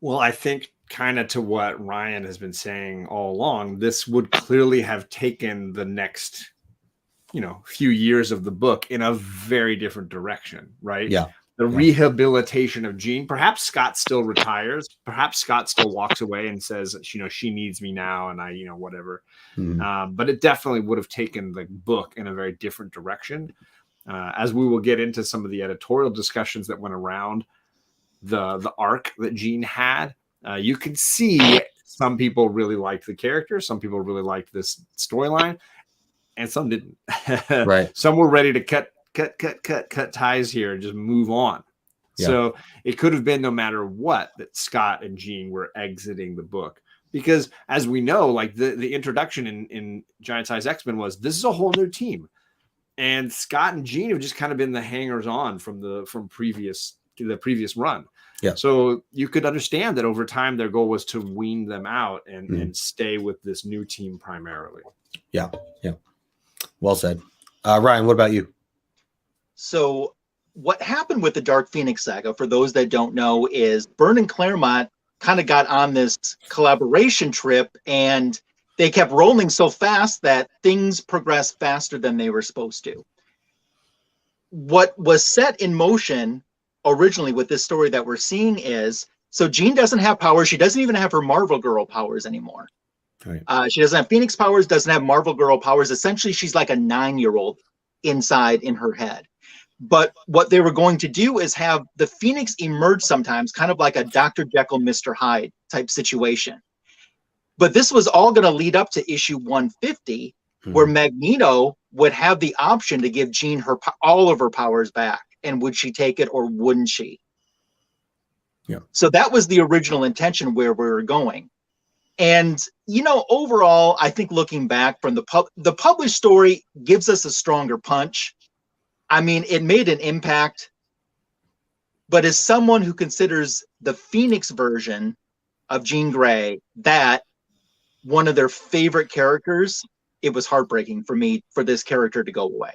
Well, I think kind of to what Ryan has been saying all along, this would clearly have taken the next, few years of the book in a very different direction, right? Yeah. The rehabilitation of Jean. Perhaps Scott still retires. Perhaps Scott still walks away and says, she needs me now, and I, whatever. But it definitely would have taken the book in a very different direction. As we will get into some of the editorial discussions that went around the arc that Jean had, you can see some people really liked the character, some people really liked this storyline, and some didn't. Right. Some were ready to cut ties here and just move on. Yeah. So it could have been no matter what that Scott and Jean were exiting the book, because as we know, like the introduction in Giant Size X-Men was, this is a whole new team, and Scott and Jean have just kind of been the hangers on from the previous run. Yeah. So you could understand that over time their goal was to wean them out and stay with this new team primarily. Yeah. Well said. Ryan, what about you? So what happened with the Dark Phoenix saga, for those that don't know, is Byrne and Claremont kind of got on this collaboration trip, and they kept rolling so fast that things progressed faster than they were supposed to. What was set in motion originally with this story that we're seeing is, so Jean doesn't have powers. She doesn't even have her Marvel Girl powers anymore. Right. She doesn't have Phoenix powers, doesn't have Marvel Girl powers. Essentially, she's like a 9-year-old inside in her head. But what they were going to do is have the Phoenix emerge sometimes, kind of like a Dr. Jekyll, Mr. Hyde type situation. But this was all going to lead up to issue 150, where Magneto would have the option to give Jean all of her powers back. And would she take it or wouldn't she? Yeah. So that was the original intention where we were going. And, overall, I think looking back from the published story gives us a stronger punch. I mean, it made an impact, but as someone who considers the Phoenix version of Jean Grey that one of their favorite characters, it was heartbreaking for me for this character to go away.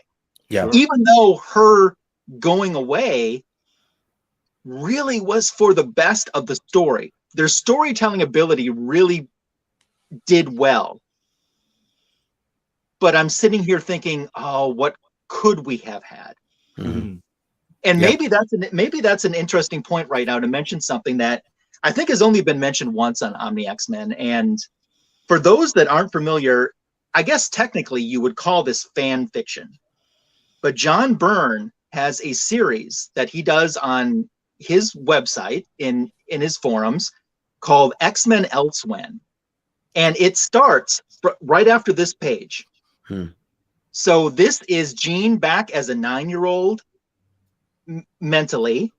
Yeah. Even though her going away really was for the best of the story. Their storytelling ability really did well. But I'm sitting here thinking, oh, what could we have had? Mm-hmm. And maybe that's an interesting point right now to mention something that I think has only been mentioned once on Omni X-Men. And for those that aren't familiar, I guess technically you would call this fan fiction. But John Byrne has a series that he does on his website in his forums called X-Men Elsewhen. And it starts right after this page. So this is Jean back as a 9-year-old mentally,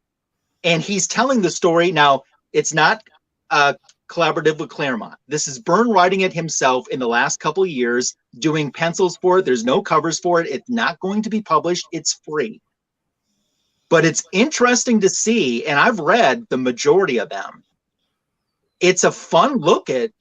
and he's telling the story. Now, it's not collaborative with Claremont. This is Byrne writing it himself in the last couple of years, doing pencils for it. There's no covers for it. It's not going to be published. It's free. But it's interesting to see, and I've read the majority of them. It's a fun look at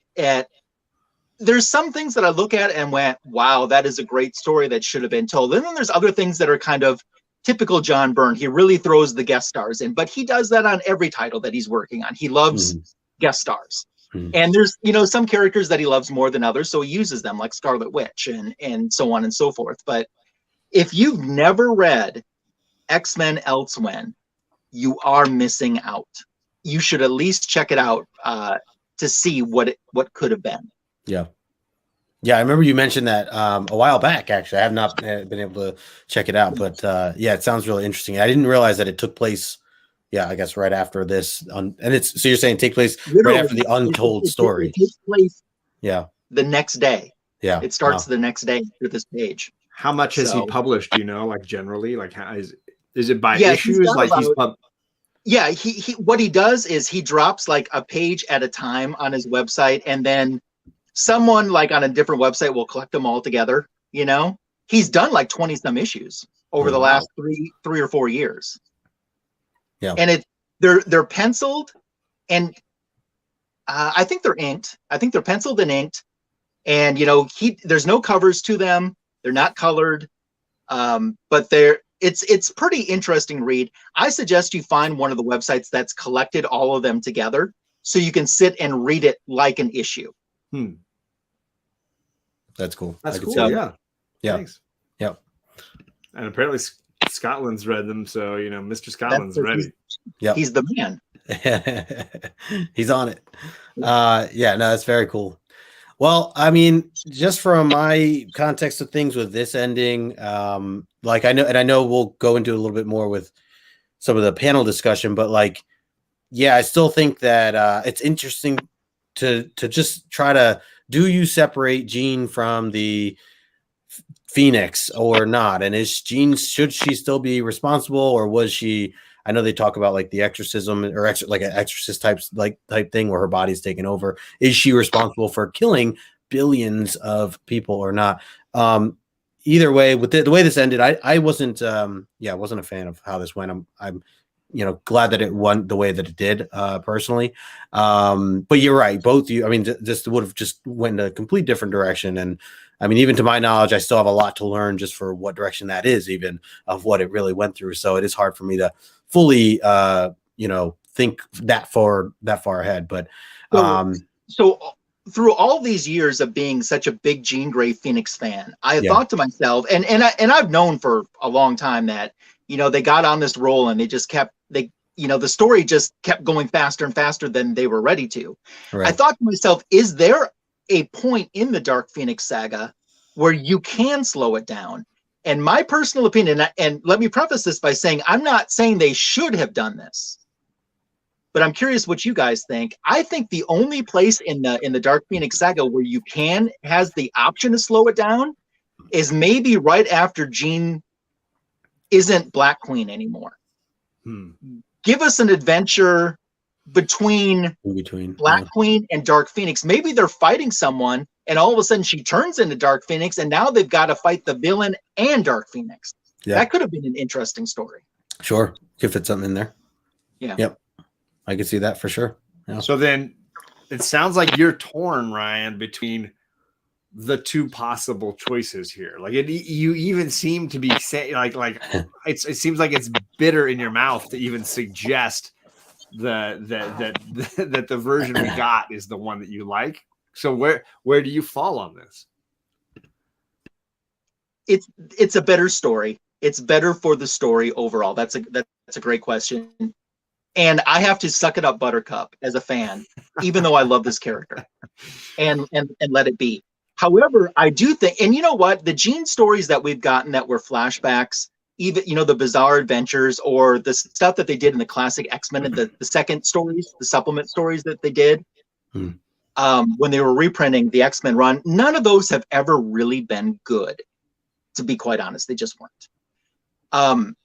there's some things that I look at and went, wow, that is a great story that should have been told. And then there's other things that are kind of typical John Byrne. He really throws the guest stars in, but he does that on every title that he's working on. He loves guest stars. And there's, some characters that he loves more than others, so he uses them, like Scarlet Witch and so on and so forth. But if you've never read X-Men Elsewhen, you are missing out. You should at least check it out to see what could have been. Yeah. I remember you mentioned that a while back. Actually, I have not been able to check it out, but it sounds really interesting. I didn't realize that it took place. Yeah, I guess right after this, and it's so you're saying take place right after the Untold Story. It takes place. Yeah. The next day. Yeah. It starts the next day after this page. How much has he published? Do you know, like generally, like how is it by issues? He what he does is he drops like a page at a time on his website, and then someone like on a different website will collect them all together. He's done like 20 some issues over the last three or 4 years. Yeah, and they're penciled, and I think they're inked. I think they're penciled and inked, and there's no covers to them. They're not colored, but it's pretty interesting read. I suggest you find one of the websites that's collected all of them together, so you can sit and read it like an issue. That's cool. That's cool. Yeah. Thanks. Yeah. And apparently Scotland's read them, so Mr. Scotland's ready. Yeah, he's the man. He's on it. No, that's very cool. Well, I mean, just from my context of things with this ending, I know we'll go into a little bit more with some of the panel discussion, but I still think that it's interesting to just try to, do you separate Jean from the Phoenix or not? And should she still be responsible, or was she? I know they talk about like the exorcism or like an exorcist type thing where her body's taken over. Is she responsible for killing billions of people or not? Either way, with the way this ended, I wasn't a fan of how this went. I'm glad that it went the way that it did, personally. But you're right, both you. I mean, this would have just went in a complete different direction, and I mean, even to my knowledge, I still have a lot to learn just for what direction that is, even of what it really went through. So it is hard for me to fully, think that far ahead. But so through all these years of being such a big Jean Grey Phoenix fan, I thought to myself, and I've known for a long time that they got on this roll and they just kept the story just kept going faster and faster than they were ready to. Right. I thought to myself, is there a point in the Dark Phoenix saga where you can slow it down? And my personal opinion, and let me preface this by saying, I'm not saying they should have done this, but I'm curious what you guys think. I think the only place in the Dark Phoenix saga where you has the option to slow it down is maybe right after Jean isn't Black Queen anymore. Give us an adventure between Black Queen and Dark Phoenix. Maybe they're fighting someone and all of a sudden she turns into Dark Phoenix and now they've got to fight the villain and Dark Phoenix. That could have been an interesting story. Sure. Could fit something in there. Yeah. Yep. I can see that for sure. Yeah. So then it sounds like you're torn, Ryan, between the two possible choices here. Like you even seem to be saying like it seems like it's bitter in your mouth to even suggest that the version we got is the one that you So where do you fall on this? It's a better story. It's better for the story overall. That's a great question. And I have to suck it up, Buttercup, as a fan, even though I love this character, and let it be. However, I do think, and you know what, the Jean stories that we've gotten that were flashbacks, even the Bizarre Adventures or the stuff that they did in the classic X-Men and the second stories, the supplement stories that they did when they were reprinting the X-Men run, none of those have ever really been good. To be quite honest, they just weren't.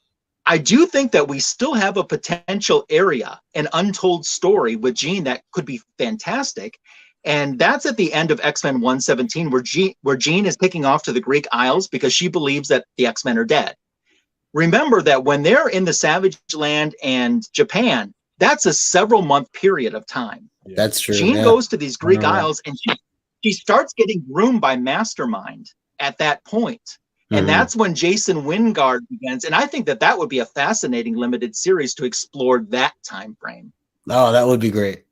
I do think that we still have a potential area, an untold story with Jean that could be fantastic. And that's at the end of X-Men 117, where Jean is taking off to the Greek Isles because she believes that the X-Men are dead. Remember that when they're in the Savage Land and Japan, that's a several month period of time. That's true. Jean goes to these Greek Isles and she starts getting groomed by Mastermind at that point. And that's when Jason Wingard begins. And I think that would be a fascinating limited series to explore that time frame. Oh, that would be great.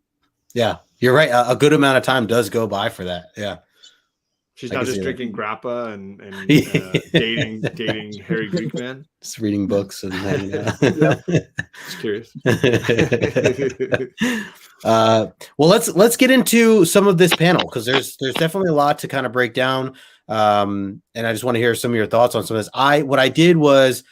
Yeah, you're right. A good amount of time does go by for that. Yeah. She's not just drinking grappa and dating Harry Greek man. Just reading books and hanging out. Just curious. Well, let's get into some of this panel because there's definitely a lot to kind of break down. And I just want to hear some of your thoughts on some of this. What I did was,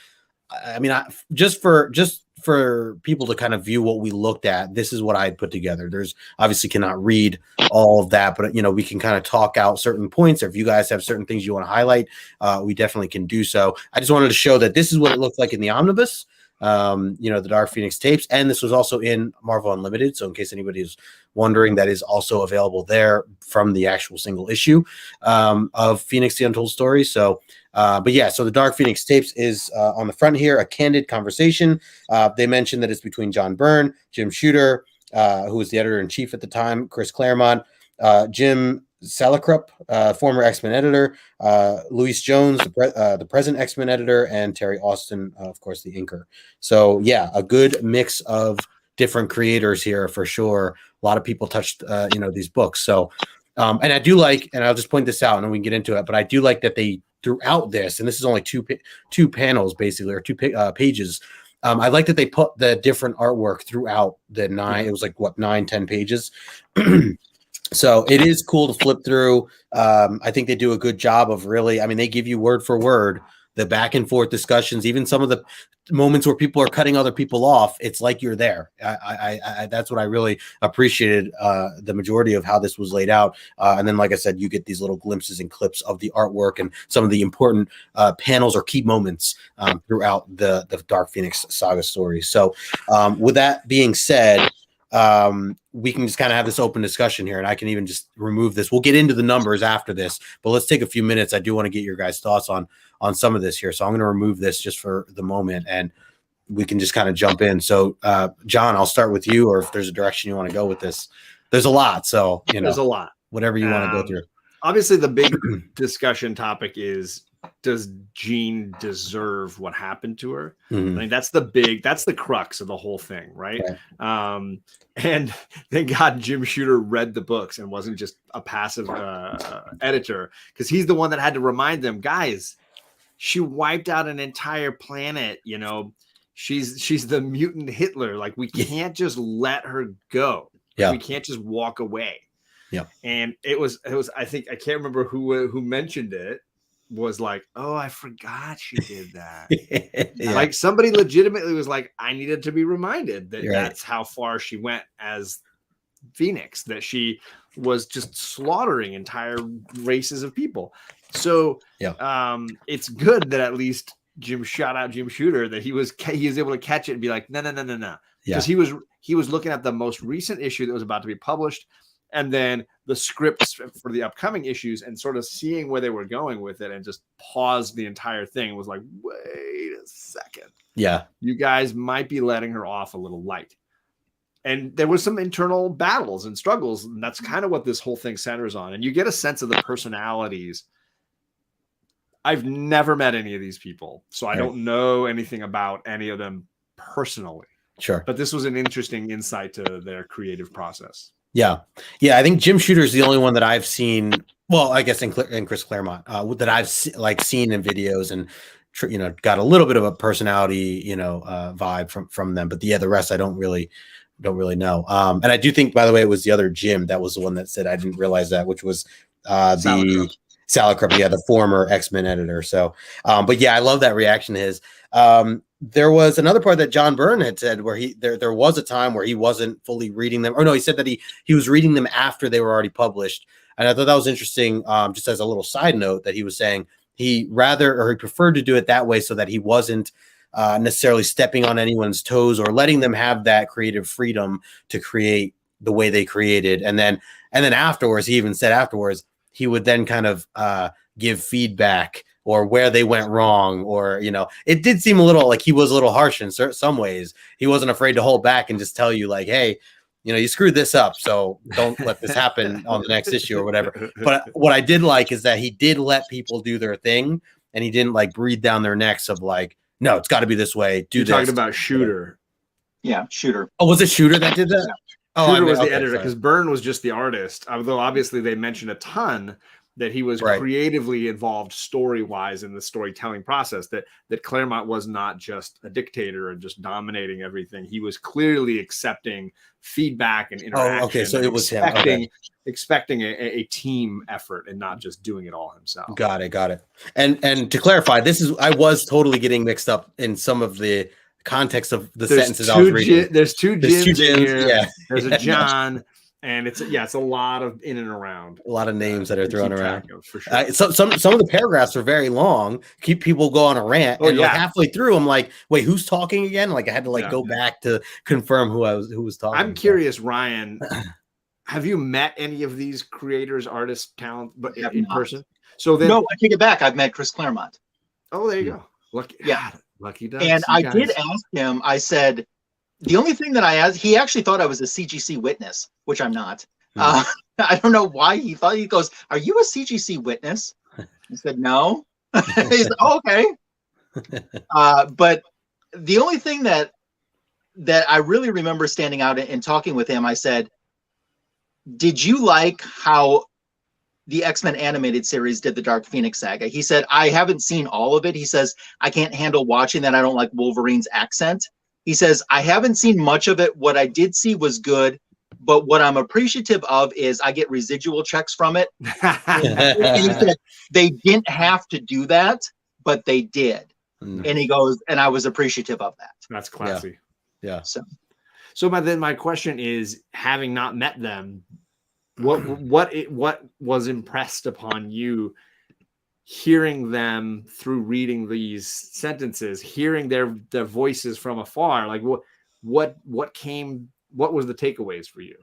just for people to kind of view what we looked at, this is what I had put together. There's obviously cannot read all of that, but we can kind of talk out certain points, or if you guys have certain things you want to highlight, we definitely can do so. I just wanted to show that this is what it looked like in the omnibus, the Dark Phoenix tapes, and this was also in Marvel Unlimited. So in case anybody is wondering, that is also available there from the actual single issue of Phoenix the Untold Story. So but yeah, so the Dark Phoenix tapes is on the front here, a candid conversation. They mentioned that it's between John Byrne, Jim Shooter, who was the editor-in-chief at the time, Chris Claremont, Jim Salicrup, former X-Men editor, Luis Jones, the present X-Men editor, and Terry Austin, of course, the inker. So yeah, a good mix of different creators here for sure. A lot of people touched, these books. So, and I do like, and I'll just point this out and we can get into it, but I do like that they throughout this, and this is only two panels basically, or two pages. I like that they put the different artwork throughout the 9. It was like 9-10 pages. So it is cool to flip through. I think they do a good job of really, they give you word for word the back and forth discussions, even some of the moments where people are cutting other people off. It's like you're there. I that's what I really appreciated, the majority of how this was laid out. And then, like I said, you get these little glimpses and clips of the artwork and some of the important panels or key moments throughout the Dark Phoenix saga story. So with that being said, we can just kind of have this open discussion here, and I can even just remove this. We'll get into the numbers after this, but let's take a few minutes. I do want to get your guys' thoughts on some of this here. So I'm going to remove this just for the moment, and we can just kind of jump in. So, John, I'll start with you, or if there's a direction you want to go with this. There's a lot. So, there's a lot. Whatever you want to go through. Obviously, the big discussion topic is, does Jean deserve what happened to her? That's the crux of the whole thing, right? And thank God Jim Shooter read the books and wasn't just a passive editor, because he's the one that had to remind them, guys, she wiped out an entire planet. She's the mutant Hitler. Like, we can't just let her go. We can't just walk away. And it was I think, I can't remember who mentioned it, was like, oh, I forgot she did that. Like, somebody legitimately was like, I needed to be reminded that that's how far she went as Phoenix, that she was just slaughtering entire races of people. So it's good that at least shout out Jim Shooter, that he was able to catch it and be like, no. Because he was looking at the most recent issue that was about to be published, and then the scripts for the upcoming issues, and sort of seeing where they were going with it, and just paused the entire thing. Was like, wait a second. Yeah. You guys might be letting her off a little light. And there was some internal battles and struggles. And that's kind of what this whole thing centers on. And you get a sense of the personalities. I've never met any of these people, so I don't know anything about any of them personally. Sure. But this was an interesting insight to their creative process. Yeah. Yeah. I think Jim Shooter is the only one that I've seen. Well, I guess in Chris Claremont that I've seen in videos and, got a little bit of a personality, vibe from them. But the rest I don't really know. And I do think, by the way, it was the other Jim that was the one that said I didn't realize that, which was the Salicrup, the former X-Men editor. So, but yeah, I love that reaction to his. There was another part that John Byrne had said where there was a time where he wasn't fully reading them. Or no, he said that he was reading them after they were already published. And I thought that was interesting, just as a little side note, that he was saying he preferred to do it that way so that he wasn't necessarily stepping on anyone's toes or letting them have that creative freedom to create the way they created. And then afterwards, he even said afterwards, he would then kind of give feedback or where they went wrong, or, it did seem a little like he was a little harsh in some ways. He wasn't afraid to hold back and just tell you like, hey, you screwed this up, so don't let this happen on the next issue or whatever. But what I did like is that he did let people do their thing, and he didn't like breathe down their necks of like, no, it's got to be this way. You're talking about Shooter. Yeah, Shooter. Oh, was it Shooter that did that? Yeah. Oh, Shooter was the editor, because Byrne was just the artist. Although obviously they mentioned a ton that he was creatively involved story-wise in the storytelling process, that Claremont was not just a dictator and just dominating everything. He was clearly accepting feedback and interaction. Oh, okay, so it was expecting a team effort and not just doing it all himself. Got it. And to clarify, I was totally getting mixed up in some of the context of the sentences I was reading. There's two Jims in here. Yeah. There's a John. And it's a lot of in and around, a lot of names that are thrown around. For sure. Some of the paragraphs are very long. Keep people go on a rant, and like halfway through, I'm like, "Wait, who's talking again?" Like I had to go back to confirm who was talking. I'm curious, Ryan. Have you met any of these creators, artists, talent, but in person? So then, no, I take it back. I've met Chris Claremont. Oh, there you go. Lucky, lucky ducks. And I did ask him. I said, the only thing that I asked, he actually thought I was a CGC witness, which I'm not. I don't know why he thought. He goes, "Are you a CGC witness?" I said, "No." He said, "Oh, okay." But the only thing that I really remember standing out and talking with him, I said, "Did you like how the X-Men animated series did the Dark Phoenix saga?" He said, "I haven't seen all of it." He says, "I can't handle watching that. I don't like Wolverine's accent." He says, "I haven't seen much of it. What I did see was good, but what I'm appreciative of is I get residual checks from it." And he said, "They didn't have to do that, but they did." And he goes, "And I was appreciative of that." That's classy. Yeah. So my question is, having not met them, what was impressed upon you hearing them through reading these sentences, hearing their voices from afar? Like what was the takeaways for you?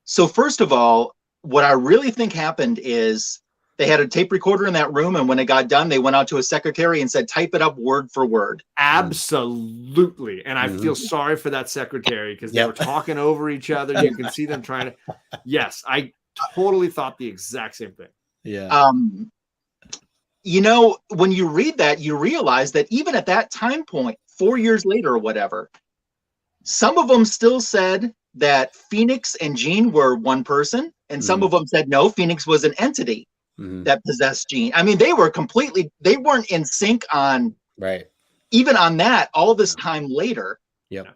So first of all, what I really think happened is they had a tape recorder in that room, and when it got done, they went out to a secretary and said, "Type it up word for word." Absolutely. And I feel sorry for that secretary, because they were talking over each other. You can see them trying to. Yes, I totally thought the exact same thing. Yeah. When you read that, you realize that even at that time point, 4 years later or whatever, some of them still said that Phoenix and Jean were one person, and some of them said no, Phoenix was an entity that possessed Jean. I mean, they weren't in sync on even on that all this time later. Yep.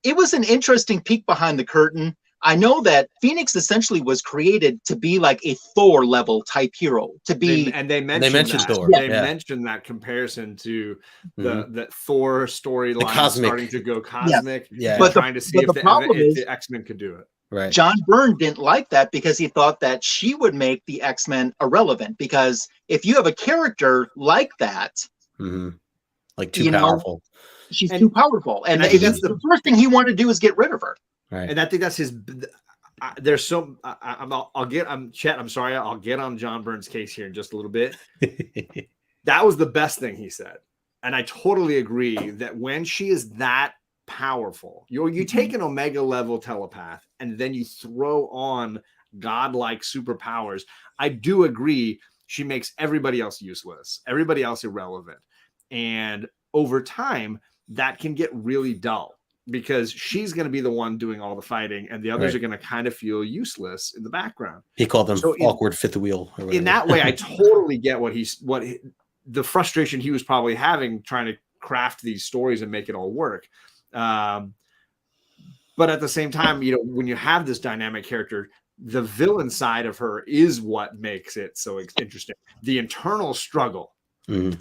It was an interesting peek behind the curtain. I know that Phoenix essentially was created to be like a Thor level type hero, to be, and they mentioned Thor. They mentioned that comparison to the Thor storyline starting to go cosmic. Yeah. But trying to see if the X-Men could do it. Right. John Byrne didn't like that because he thought that she would make the X-Men irrelevant. Because if you have a character like that, like too powerful, she's too powerful, and that's the first thing he wanted to do is get rid of her. Right. And I think that's there's so I'll get Chet. I'm sorry. I'll get on John Byrne's case here in just a little bit. That was the best thing he said, and I totally agree that when she is that powerful, you take an Omega level telepath and then you throw on godlike superpowers. I do agree. She makes everybody else useless, everybody else irrelevant, and over time that can get really dull. Because she's going to be the one doing all the fighting, and the others are going to kind of feel useless in the background. He called them awkward fifth wheel. In that way, I totally get the frustration he was probably having trying to craft these stories and make it all work. But at the same time, when you have this dynamic character, the villain side of her is what makes it so interesting. The internal struggle and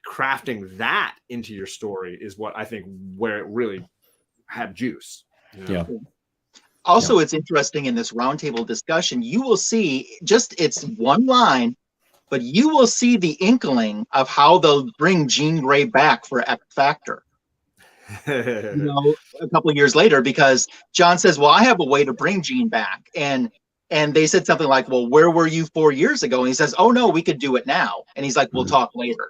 crafting that into your story is what I think where it really had juice. Also, it's interesting in this roundtable discussion, you will see it's one line, but you will see the inkling of how they'll bring Jean Grey back for X Factor. A couple of years later, because John says, well, I have a way to bring Jean back. And they said something like, well, where were you 4 years ago? And he says, oh no, we could do it now. And he's like, we'll talk later.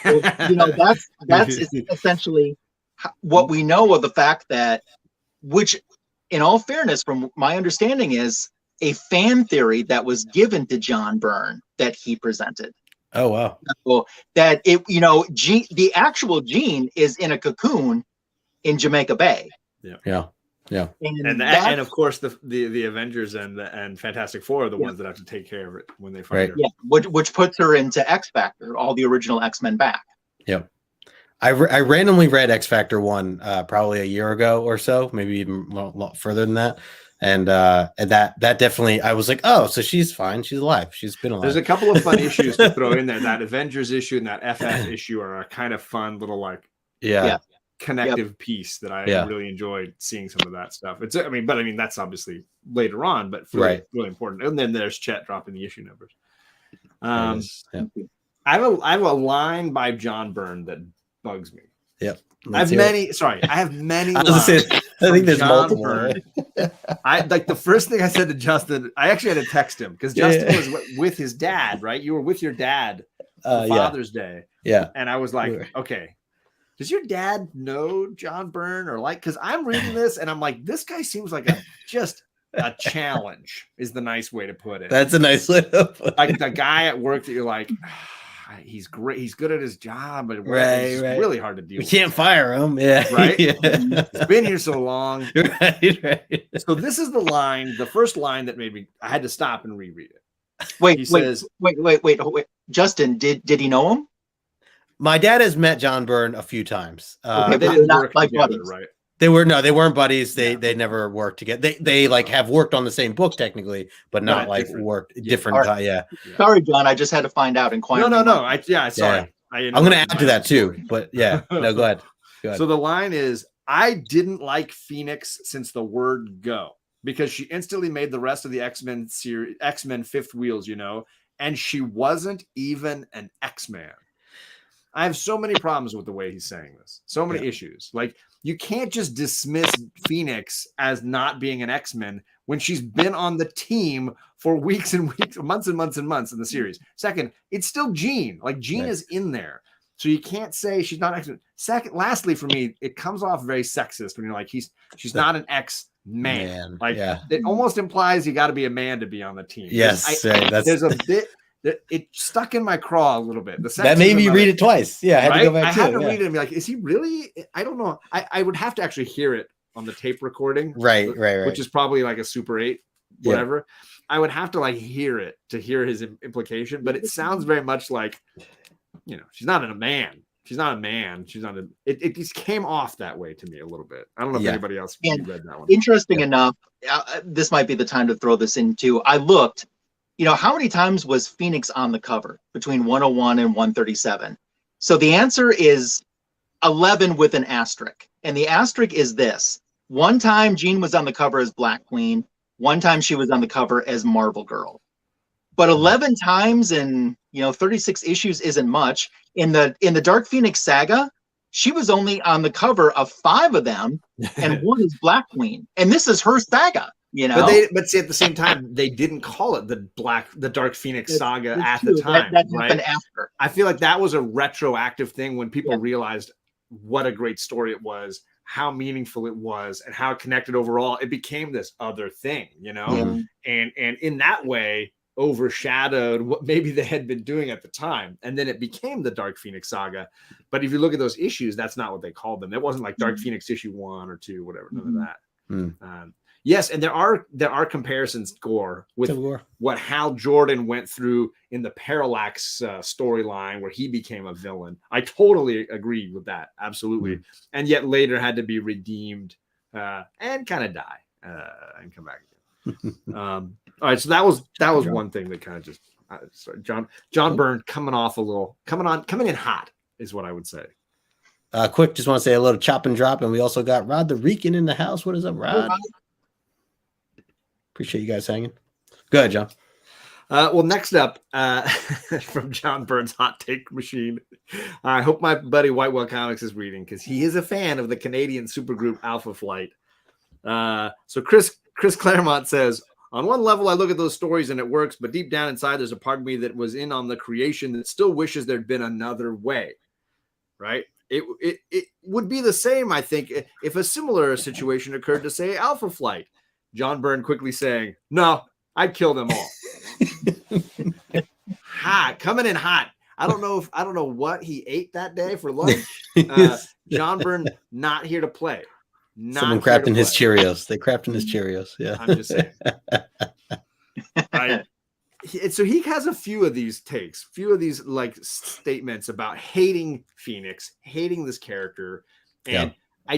So, that's essentially what we know of the fact that, which in all fairness, from my understanding, is a fan theory that was given to John Byrne that he presented. Oh, wow. So that the actual Jean is in a cocoon in Jamaica Bay. Yeah. And of course the Avengers and Fantastic Four are the ones that have to take care of it when they find her. Yeah, which puts her into X Factor, all the original X-Men back. Yeah. I randomly read X Factor 1 probably a year ago or so, maybe even a lot further than that. And that definitely, I was like, oh, so she's fine. She's alive. She's been alive. There's a couple of fun issues to throw in there. That Avengers issue and that FF issue are a kind of fun little connective piece that I really enjoyed seeing some of that stuff. But that's obviously later on, but really important. And then there's Chet dropping the issue numbers. I have a line by John Byrne that bugs me. Yep. I have many. I think there's multiple. The first thing I said to Justin, I actually had to text him because Justin was with his dad, right? You were with your dad for Father's Day. Yeah. And I was like, okay, does your dad know John Byrne or because I'm reading this and I'm like, this guy seems like just a challenge is the nice way to put it. That's a nice way to put it. Like the guy at work that you're like, he's great. He's good at his job, but it's really hard to deal with. You can't fire him. Yeah. Right. He's been here so long. Right. So this is the first line that made me, I had to stop and reread it. Wait, Justin, did he know him? My dad has met John Byrne a few times. They didn't work together, right? They weren't buddies. They never worked together. They have worked on the same book technically, but not worked different. Right. Sorry, John. I just had to find out and quiet. No. Sorry. I'm going to add to that too. But no, go ahead. So the line is, I didn't like Phoenix since the word go because she instantly made the rest of the X-Men series, X-Men fifth wheels, and she wasn't even an X-Man. I have so many problems with the way he's saying this. So many issues. You can't just dismiss Phoenix as not being an X-Men when she's been on the team for weeks and weeks, months and months and months in the series. Second, it's still Jean. Jean is in there. So you can't say she's not X-Men. Lastly, for me, it comes off very sexist when you're like, she's not an X-Man. It almost implies you got to be a man to be on the team. Yes. There's a bit. It stuck in my craw a little bit. That made me read it twice. Yeah, I had to go back I had to read it and be like, is he really? I don't know. I would have to actually hear it on the tape recording. Right. Which is probably like a Super 8, whatever. Yeah. I would have to hear it to hear his implication, but it sounds very much like, she's not a man. She's not a man. She's not a. It just came off that way to me a little bit. I don't know if anybody else read that one. Interesting enough, this might be the time to throw this in too. I looked. How many times was Phoenix on the cover between 101 and 137? So the answer is 11 with an asterisk. And the asterisk is this. One time Jean was on the cover as Black Queen. One time she was on the cover as Marvel Girl. But 11 times in 36 issues isn't much. In the Dark Phoenix saga, she was only on the cover of 5 of them, and one is Black Queen, and this is her saga. But see, at the same time, they didn't call it the Dark Phoenix saga at the time. That right? happened after. I feel like that was a retroactive thing when people realized what a great story it was, how meaningful it was, and how it connected overall. It became this other thing, and in that way overshadowed what maybe they had been doing at the time, and then it became the Dark Phoenix saga. But if you look at those issues, that's not what they called them. It wasn't like Dark Phoenix issue 1 or 2, whatever. None of that. Yes, and there are comparisons, Gore, with what Hal Jordan went through in the Parallax storyline where he became a villain. I totally agree with that, absolutely. And yet later had to be redeemed and kind of die and come back again. All right, so that was one thing that kind of just sorry, John Byrne coming in hot is what I would say. Quick, just want to say a little chop and drop, and we also got Rod the Rican in the house. What is up, Rod? Appreciate you guys hanging. Go ahead, John. Well, next up from John Byrne's hot take machine. I hope my buddy Whitewell Comics is reading because he is a fan of the Canadian supergroup Alpha Flight. So Chris Claremont says, on one level, I look at those stories and it works, but deep down inside, there's a part of me that was in on the creation that still wishes there'd been another way. Right? It would be the same, I think, if a similar situation occurred to, say, Alpha Flight. John Byrne quickly saying, no, I'd kill them all. Hot, coming in hot. I don't know what he ate that day for lunch. John Byrne not here to play. Someone crapped in his Cheerios. They crapped in his Cheerios. Yeah, I'm just saying. So he has a few of these takes, few of these like statements about hating Phoenix, hating this character, and I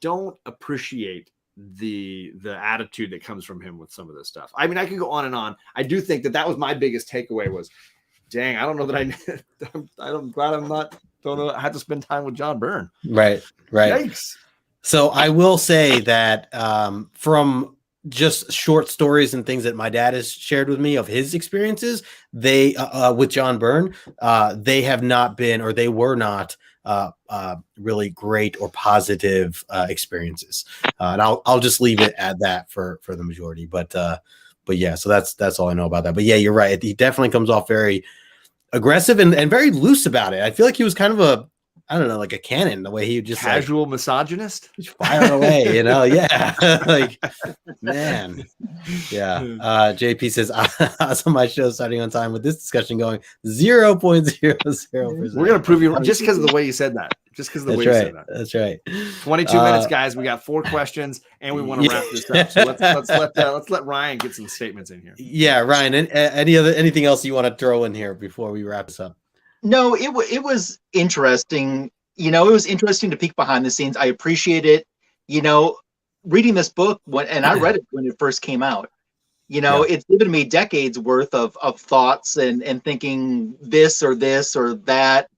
don't appreciate the attitude that comes from him with some of this stuff. I mean, I could go on and on. I do think that was my biggest takeaway was, dang, I don't know that I'm glad I had to spend time with John Byrne. Right. Yikes. So I will say that from just short stories and things that my dad has shared with me of his experiences, they with John Byrne, they have not been, or they were not really great or positive experiences. And I'll just leave it at that for the majority. But yeah, so that's all I know about that. But yeah, you're right. He definitely comes off very aggressive and very loose about it. I feel like he was kind of like a cannon, the way he just casual misogynist, just fire away, yeah. Like, man. Yeah. JP says, awesome, my show starting on time with this discussion going 0.00%. We're gonna prove you just because of the way you said that. Just because of the way you said that. That's right. 22 minutes, guys. We got 4 questions and we want to wrap this up. So let's let Ryan get some statements in here. Yeah, Ryan, anything else you want to throw in here before we wrap this up? No, it was interesting. It was interesting to peek behind the scenes. I appreciate it. Reading this book and I read it when it first came out. It's given me decades worth of thoughts and thinking this or that.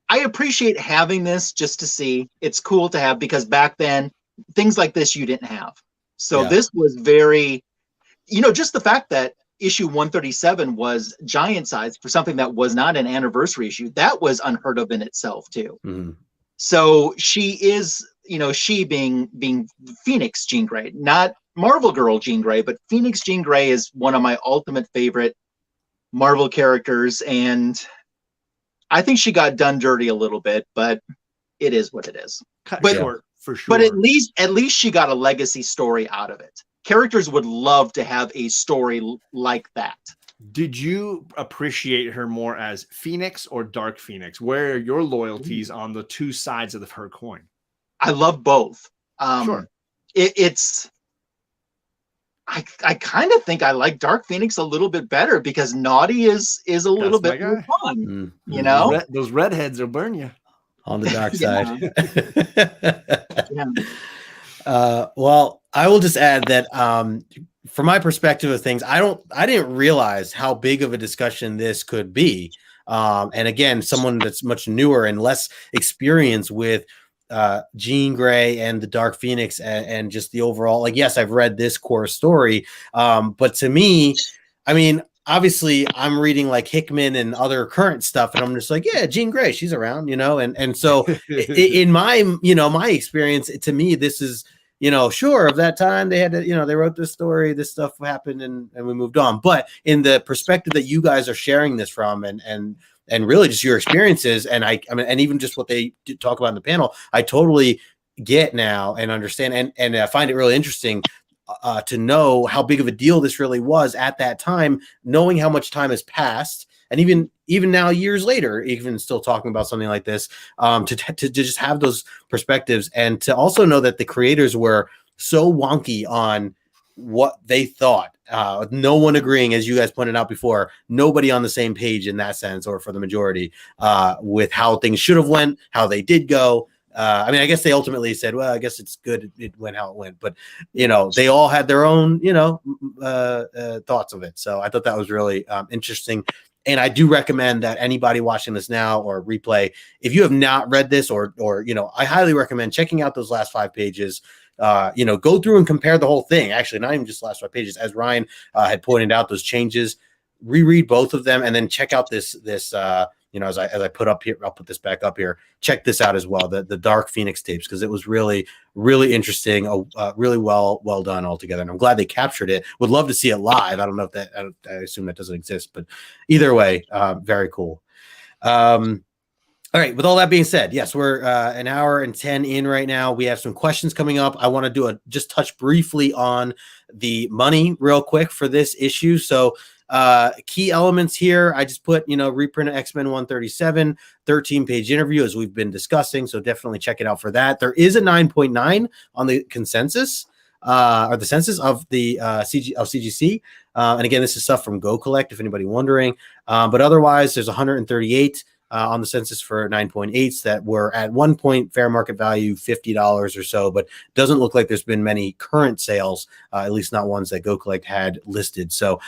I appreciate having this just to see. It's cool to have because back then things like this you didn't have. So this was very, just the fact that issue 137 was giant size for something that was not an anniversary issue. That was unheard of in itself too. Mm-hmm. So she is, she being Phoenix Jean Grey, not Marvel Girl Jean Grey, but Phoenix Jean Grey is one of my ultimate favorite Marvel characters. And I think she got done dirty a little bit, but it is what it is. Short, for sure. But at least she got a legacy story out of it. Characters would love to have a story like that. Did you appreciate her more as Phoenix or Dark Phoenix? Where are your loyalties on the two sides of her coin? I love both. Sure. I kind of think I like Dark Phoenix a little bit better because Naughty is a little bit more fun. Those redheads will burn you on the dark side. Well, I will just add that from my perspective of things, I didn't realize how big of a discussion this could be. And again, someone that's much newer and less experienced with Jean Grey and the Dark Phoenix and just the overall, like, yes, I've read this core story. But to me, I mean, obviously I'm reading like Hickman and other current stuff, and I'm just like, yeah, Jean Grey, she's around, and so in my my experience, to me, this is sure, of that time they had to, they wrote this story, this stuff happened, and we moved on. But in the perspective that you guys are sharing this from, and really just your experiences, and I mean, and even just what they talk about in the panel, I totally get now and understand, and I find it really interesting to know how big of a deal this really was at that time, knowing how much time has passed, and even now, years later, even still talking about something like this, to just have those perspectives, and to also know that the creators were so wonky on what they thought. No one agreeing, as you guys pointed out before, nobody on the same page in that sense, or for the majority, with how things should have went, how they did go. I mean, I guess they ultimately said, well, I guess it's good it went how it went, but they all had their own thoughts of it. So I thought that was really interesting. And I do recommend that anybody watching this now or replay, if you have not read this, or I highly recommend checking out those last 5 pages. Go through and compare the whole thing. Actually, not even just the last 5 pages, as Ryan had pointed out, those changes. Reread both of them, and then check out this as I put up here, I'll put this back up here. Check this out as well, the Dark Phoenix tapes, because it was really, really interesting, really well done altogether. And I'm glad they captured it. Would love to see it live. I don't know if that, I assume that doesn't exist, but either way, very cool. All right. With all that being said, yes, we're an hour and 10 in right now. We have some questions coming up. I want to just touch briefly on the money real quick for this issue. So key elements here, I just put, reprint of X-Men 137, 13-page interview, as we've been discussing. So definitely check it out for that. There is a 9.9 on the consensus, or the census of the CGC. And again, this is stuff from Go Collect, if anybody wondering. But otherwise, there's 138 on the census for 9.8s that were at one point fair market value $50 or so, but doesn't look like there's been many current sales, at least not ones that Go Collect had listed. So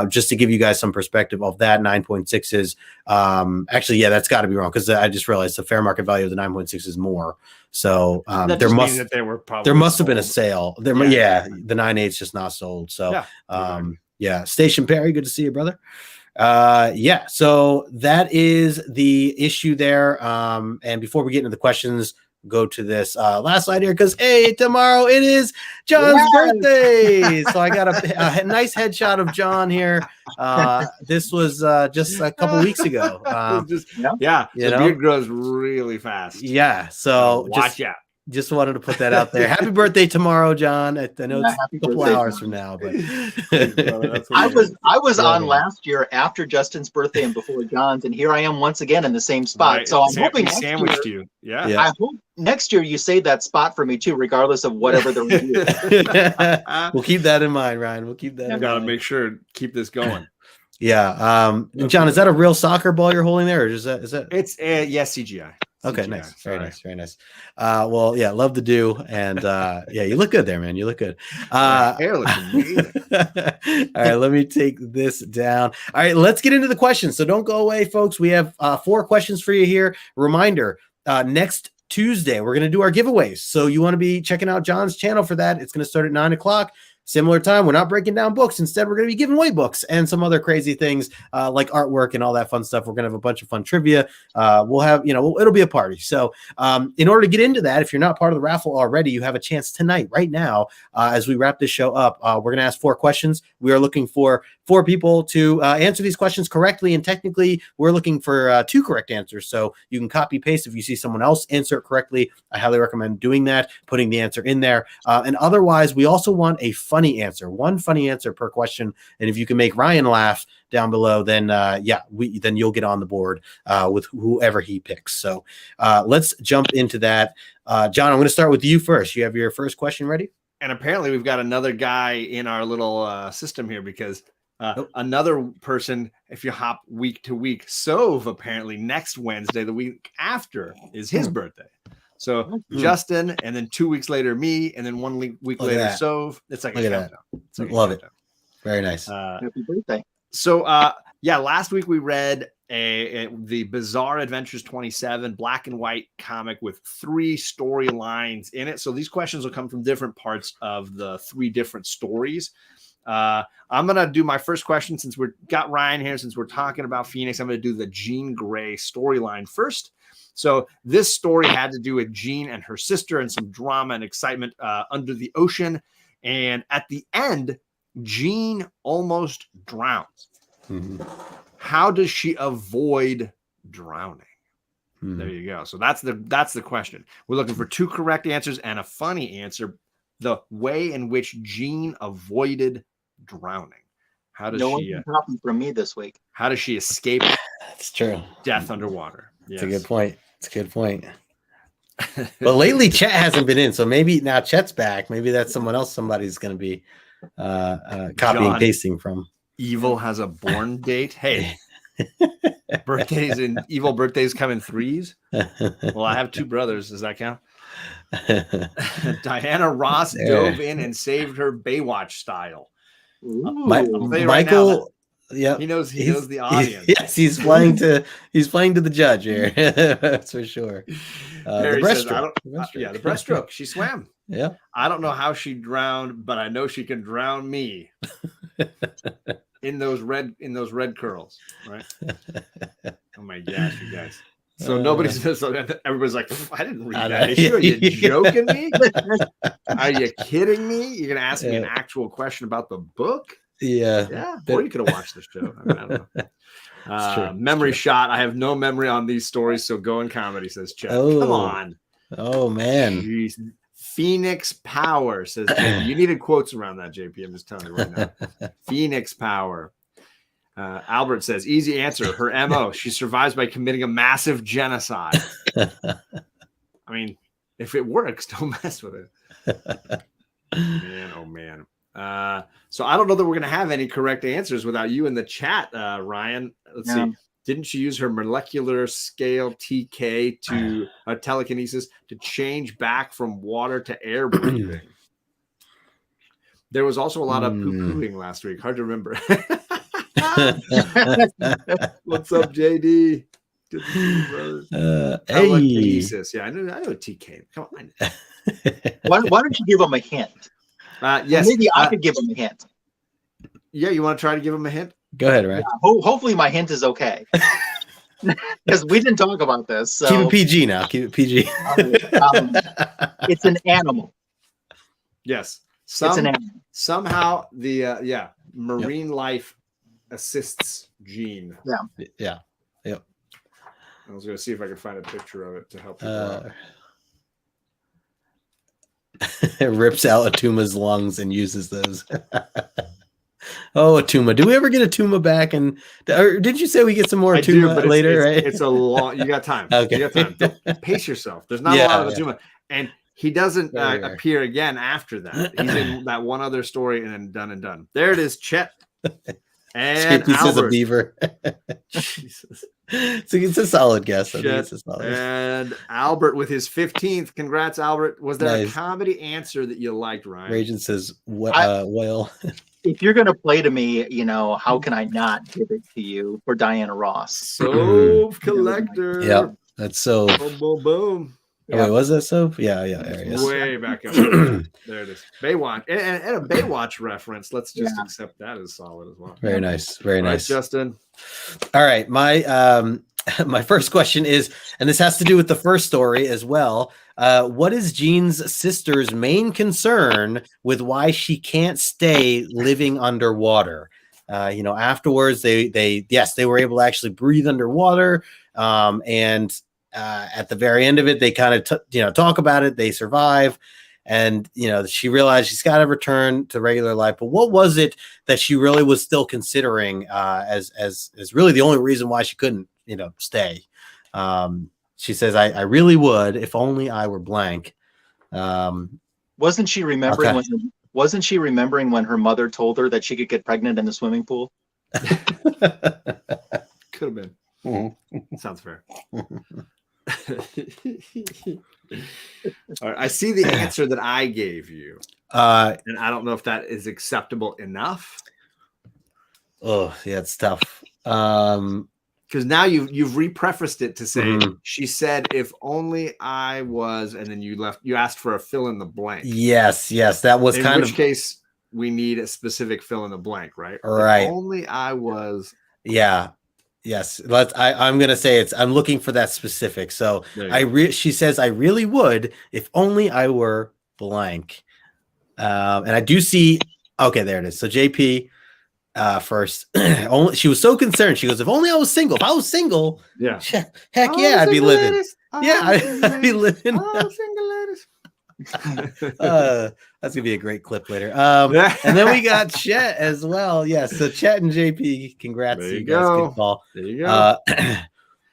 just to give you guys some perspective of that, 9.6 is actually, yeah, that's got to be wrong, because I just realized the fair market value of the 9.6 is more. So there must have been a sale. The 9.8 is just not sold. So yeah, Station Perry, good to see you, brother. So that is the issue there. And before we get into the questions, go to this last slide here, because tomorrow it is John's birthday. So I got a nice headshot of John here. This was just a couple weeks ago. The beard grows really fast. Yeah, so watch out. Just wanted to put that out there. Happy birthday tomorrow, John. I know it's a couple hours from now, but I was on last year after Justin's birthday and before John's, and here I am once again in the same spot. Right. So I'm hoping sandwiched you. Yeah. I hope next year you save that spot for me too, regardless of whatever the review is. We'll keep that in mind, Ryan. We'll keep that in mind. Gotta make sure keep this going. Yeah. John, is that a real soccer ball you're holding there, or is that? It's CGI. Okay, CGI. Nice. Very nice. Very nice. Well, yeah, love to do. And yeah, you look good there, man. You look good. Hair looks amazing. All right, let me take this down. All right, let's get into the questions. So don't go away, folks. We have 4 questions for you here. Reminder, next Tuesday, we're going to do our giveaways. So you want to be checking out John's channel for that. It's going to start at 9:00. Similar time. We're not breaking down books. Instead, we're going to be giving away books and some other crazy things like artwork and all that fun stuff. We're going to have a bunch of fun trivia. We'll have, it'll be a party. So in order to get into that, if you're not part of the raffle already, you have a chance tonight, right now, as we wrap this show up. We're going to ask 4 questions. We are looking for 4 people to answer these questions correctly. And technically, we're looking for 2 correct answers. So you can copy paste if you see someone else answer it correctly. I highly recommend doing that, putting the answer in there. And otherwise, we also want a funny answer, 1 funny answer per question. And if you can make Ryan laugh down below, then then you'll get on the board with whoever he picks. So let's jump into that. John, I'm going to start with you first. You have your first question ready? And apparently we've got another guy in our little system here, because another person, if you hop week to week, Sove, apparently next Wednesday, the week after, is his birthday. So Justin, and then 2 weeks later, me, and then 1 week later, Sove. It's like a countdown. Love it. Very nice. Happy birthday. So, last week we read the Bizarre Adventures 27 black and white comic with 3 storylines in it. So these questions will come from different parts of the 3 different stories. I'm going to do my first question since we've got Ryan here, since we're talking about Phoenix. I'm going to do the Jean Grey storyline first. So this story had to do with Jean and her sister and some drama and excitement under the ocean. And at the end, Jean almost drowns. Mm-hmm. How does she avoid drowning? There you go. So that's the question. We're looking for 2 correct answers and a funny answer. The way in which Jean avoided drowning. How does she? Nothing from me this week. How does she escape? That's true. Death underwater. That's a good point. It's a good point. But lately, Chet hasn't been in, so maybe now Chet's back. Maybe that's someone else. Somebody's going to be copying and pasting from. Evil has a born date. Hey. Evil birthdays come in 3s. Well, I have 2 brothers. Does that count? Diana Ross dove in and saved her Baywatch style. Michael, yeah, he knows the audience. Yes, he's playing to the judge here. That's for sure. The breaststroke. The breaststroke. She swam. Yeah. I don't know how she drowned, but I know she can drown me. in those red curls, right? Oh my gosh, you guys. So everybody's like, I didn't read that issue. Are you joking me? Are you kidding me? You're gonna ask me an actual question about the book? Yeah. Or you could have watched the show. I don't know. Memory shot. I have no memory on these stories, so go in comedy, says Chet. Come on. Oh man. Jeez. Phoenix Power, says JP. You needed quotes around that, JP. I'm just telling you right now. Phoenix Power. Albert says, easy answer. Her MO. She survives by committing a massive genocide. I mean, if it works, don't mess with it. Man, oh man. So I don't know that we're going to have any correct answers without you in the chat, Ryan. Let's see. Didn't she use her molecular scale TK to telekinesis to change back from water to air breathing? There was also a lot of poo-pooing last week. Hard to remember. What's up, JD? Good to see you, brother. Telekinesis. Yeah, I know TK. Come on. Why don't you give him a hint? Yes. Maybe I could give him a hint. Yeah, you want to try to give him a hint? Go ahead, right? Hopefully my hint is okay. Because we didn't talk about this. So. Keep it PG now. Keep it PG. It's an animal. Yes. It's an animal. Somehow the marine life assists Jean. Yeah. Yep. I was going to see if I could find a picture of it to help people out. It rips out Atuma's lungs and uses those. Oh, Atuma. Do we ever get Atuma back? Or did you say we get some more Atuma later? Right? It's a long. You got time. Okay. You got time. Don't pace yourself. There's not a lot of Atuma, and he doesn't appear again after that. He's in that one other story, and then done and done. There it is, Chet. And pieces Albert. Of beaver. Jesus. So it's a solid guess. And Albert with his 15th. Congrats, Albert. Was there a comedy answer that you liked, Ryan? Ragin says, whale. If you're going to play to me, how can I not give it to you for Diana Ross? Soap collector. Yep. That's so. Boom, boom, boom. Oh, wait, was that soap? Yeah. Way back up. There it is. Baywatch. And a Baywatch reference. Let's just accept that as solid as well. Very nice. Very nice. Justin. All right. My first question is, and this has to do with the first story as well. What is Jean's sister's main concern with why she can't stay living underwater? Afterwards, they were able to actually breathe underwater. And at the very end of it, they kind of talk about it. They survive, and she realized she's got to return to regular life. But what was it that she really was still considering as really the only reason why she couldn't stay? She says, I really would if only I were blank. Wasn't she remembering? Okay. Wasn't she remembering when her mother told her that she could get pregnant in the swimming pool? Could have been. Mm-hmm. Sounds fair. All right, I see the answer that I gave you, and I don't know if that is acceptable enough. Oh, yeah, it's tough. Because now you've reprefaced it to say she said if only I was, and then you asked for a fill in the blank. Yes, that was in kind which of case we need a specific fill in the blank, right? Right. If only I was. Yeah. Yes. I'm gonna say I'm looking for that specific. So she says I really would if only I were blank. And I do see. Okay, there it is. So JP first. She was so concerned. She goes, if only I was single. If I was single, yeah, heck yeah, I'd be living. Ladies. I'd be living. Single ladies. That's gonna be a great clip later. And then we got Chet as well. Yes, so Chet and JP, congrats to you guys. Good call. There you go.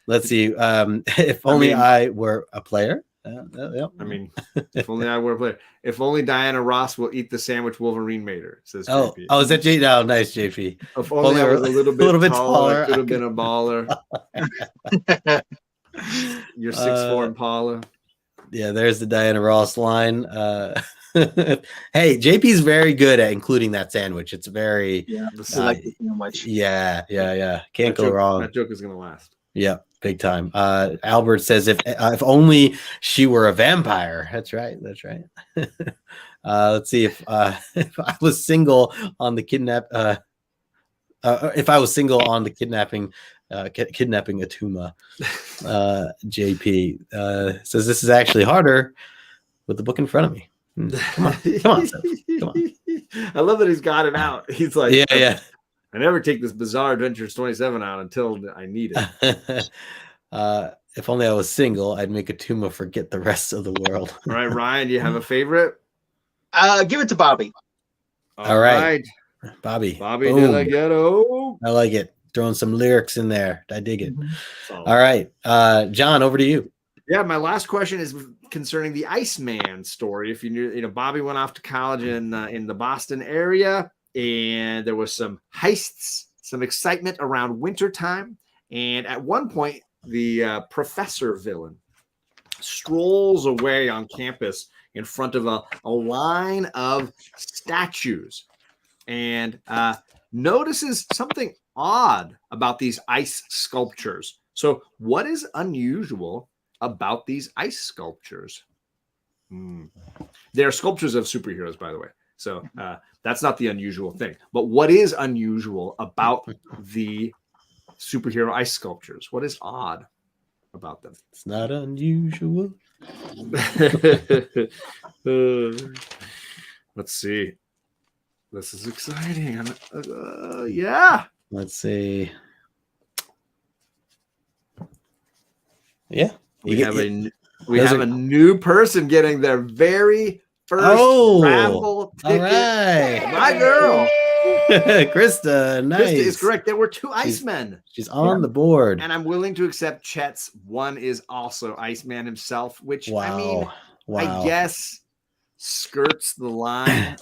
Let's see. If only I were a player. Yep. I mean, if only I were a player. If only Diana Ross will eat the sandwich Wolverine made her, says JP. Oh, is that JP? Oh, nice, JP. If only I was a little bit taller, I could have been a baller. You're 6'4" Impala. Yeah, there's the Diana Ross line. Hey, JP's very good at including that sandwich. It's very yeah. Can't go wrong. That joke is gonna last. Yeah, big time. Albert says if only she were a vampire. That's right. Let's see if I was single on the if I was single on the kidnapping Atuma. JP says this is actually harder with the book in front of me. Come on. I love that he's got it out. He's like, yeah. I never take this Bizarre Adventures 27 out until I need it. If only I was single, I'd make Atuma forget the rest of the world. All right, Ryan, do you have a favorite? Give it to Bobby. All right. Bobby de la Ghetto. I like it. Throwing some lyrics in there. I dig it. All right. John, over to you. Yeah, my last question is concerning the Iceman story. If you knew, Bobby went off to college in the Boston area, and there was some heists, some excitement around wintertime. And at one point, the professor villain strolls away on campus in front of a line of statues and notices something odd about these ice sculptures. So what is unusual about these ice sculptures? They're sculptures of superheroes, by the way. So that's not the unusual thing. But what is unusual about the superhero ice sculptures? What is odd about them? It's not unusual. Let's see. This is exciting. Yeah. Let's see. Yeah. We have a new person getting their very first raffle ticket. All right. My girl. Krista, nice. Krista is correct. There were two Icemen. She's on the board. And I'm willing to accept Chet's one is also Iceman himself, which I guess skirts the line.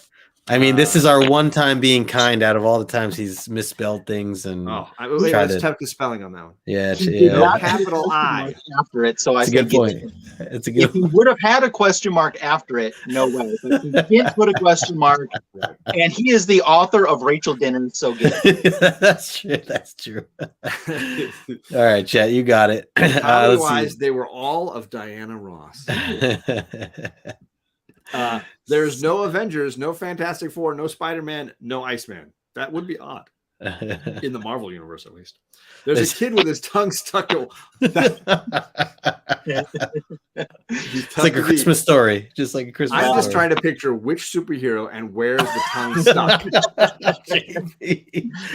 I mean, this is our one time being kind out of all the times he's misspelled things. And let's check the spelling on that one. Yeah. No capital I after it. So it's a good point. It's a good. If he would have had a question mark after it, no way. But he didn't put a question mark, and he is the author of Rachel Dinner. So good. That's true. That's true. All right, Chet, you got it. Otherwise, they were all of Diana Ross. There's no Avengers, no Fantastic Four, no Spider-Man, no Iceman. That would be odd. In the Marvel universe, at least. There's a kid with his tongue stuck. It's like a Christmas story. Just like a Christmas story. I'm just trying to picture which superhero and where's the tongue stuck.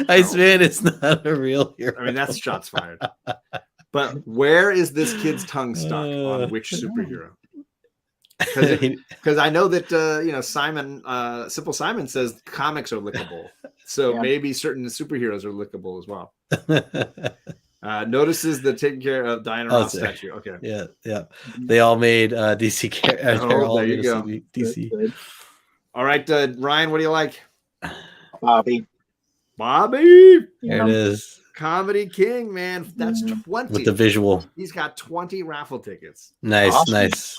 Iceman is not a real hero. I mean, that's shots fired. But where is this kid's tongue stuck on which superhero? Because I know that Simon, Simple Simon says comics are lickable, so maybe certain superheroes are lickable as well. Notices the taking care of Diana Ross statue. Okay, yeah. They all made DC characters. There you go. DC. All right, Ryan, what do you like? Bobby. There it is. Comedy King, man. That's 20 with the visual. He's got 20 raffle tickets. Nice, nice.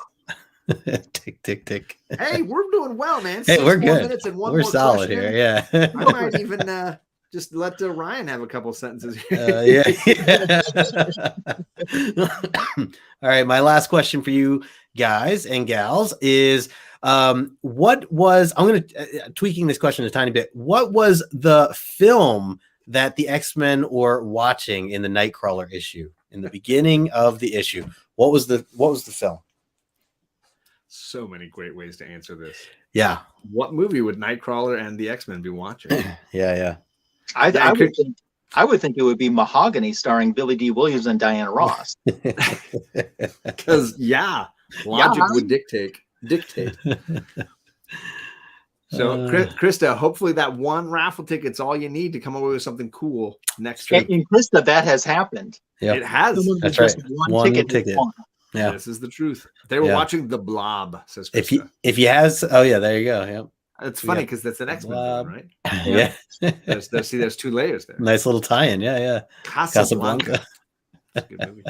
Tick, tick, tick. Hey, we're doing well, man. Hey, we're good. Minutes and we're solid question. Here. Yeah. I might even just let Ryan have a couple sentences here. Yeah. All right. My last question for you guys and gals is What was, I'm going to tweaking this question a tiny bit. What was the film that the X-Men were watching in the Nightcrawler issue in the beginning of the issue? What was the film? So many great ways to answer this. Yeah. What movie would Nightcrawler and the X-Men be watching? Yeah. I would think it would be Mahogany, starring Billy D. Williams and Diana Ross. Because logic would dictate. So, Krista, hopefully that one raffle ticket's all you need to come away with something cool next week. And Krista, that has happened. Yeah, it has. That's right. One ticket. Yeah, this is the truth. They were watching The Blob, says Krista. If he has, oh yeah, there you go. Yeah, it's funny because that's an X-Men film, right? Yeah. There's two layers there. Nice little tie-in. Yeah. Casablanca. That's a good movie.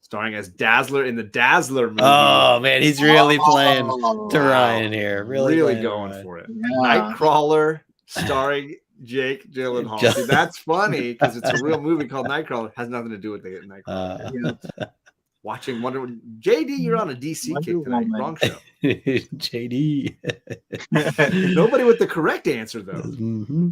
Starring as Dazzler in the Dazzler movie. Oh man, he's really playing to Ryan here. Really going for it. Yeah. Nightcrawler, starring Jake Gyllenhaal. See, that's funny because it's a real movie called Nightcrawler. Has nothing to do with the Nightcrawler. Watching Wonder Woman. JD, you're on a DC kick tonight. Wrong show. JD. Nobody with the correct answer though. Mm-hmm.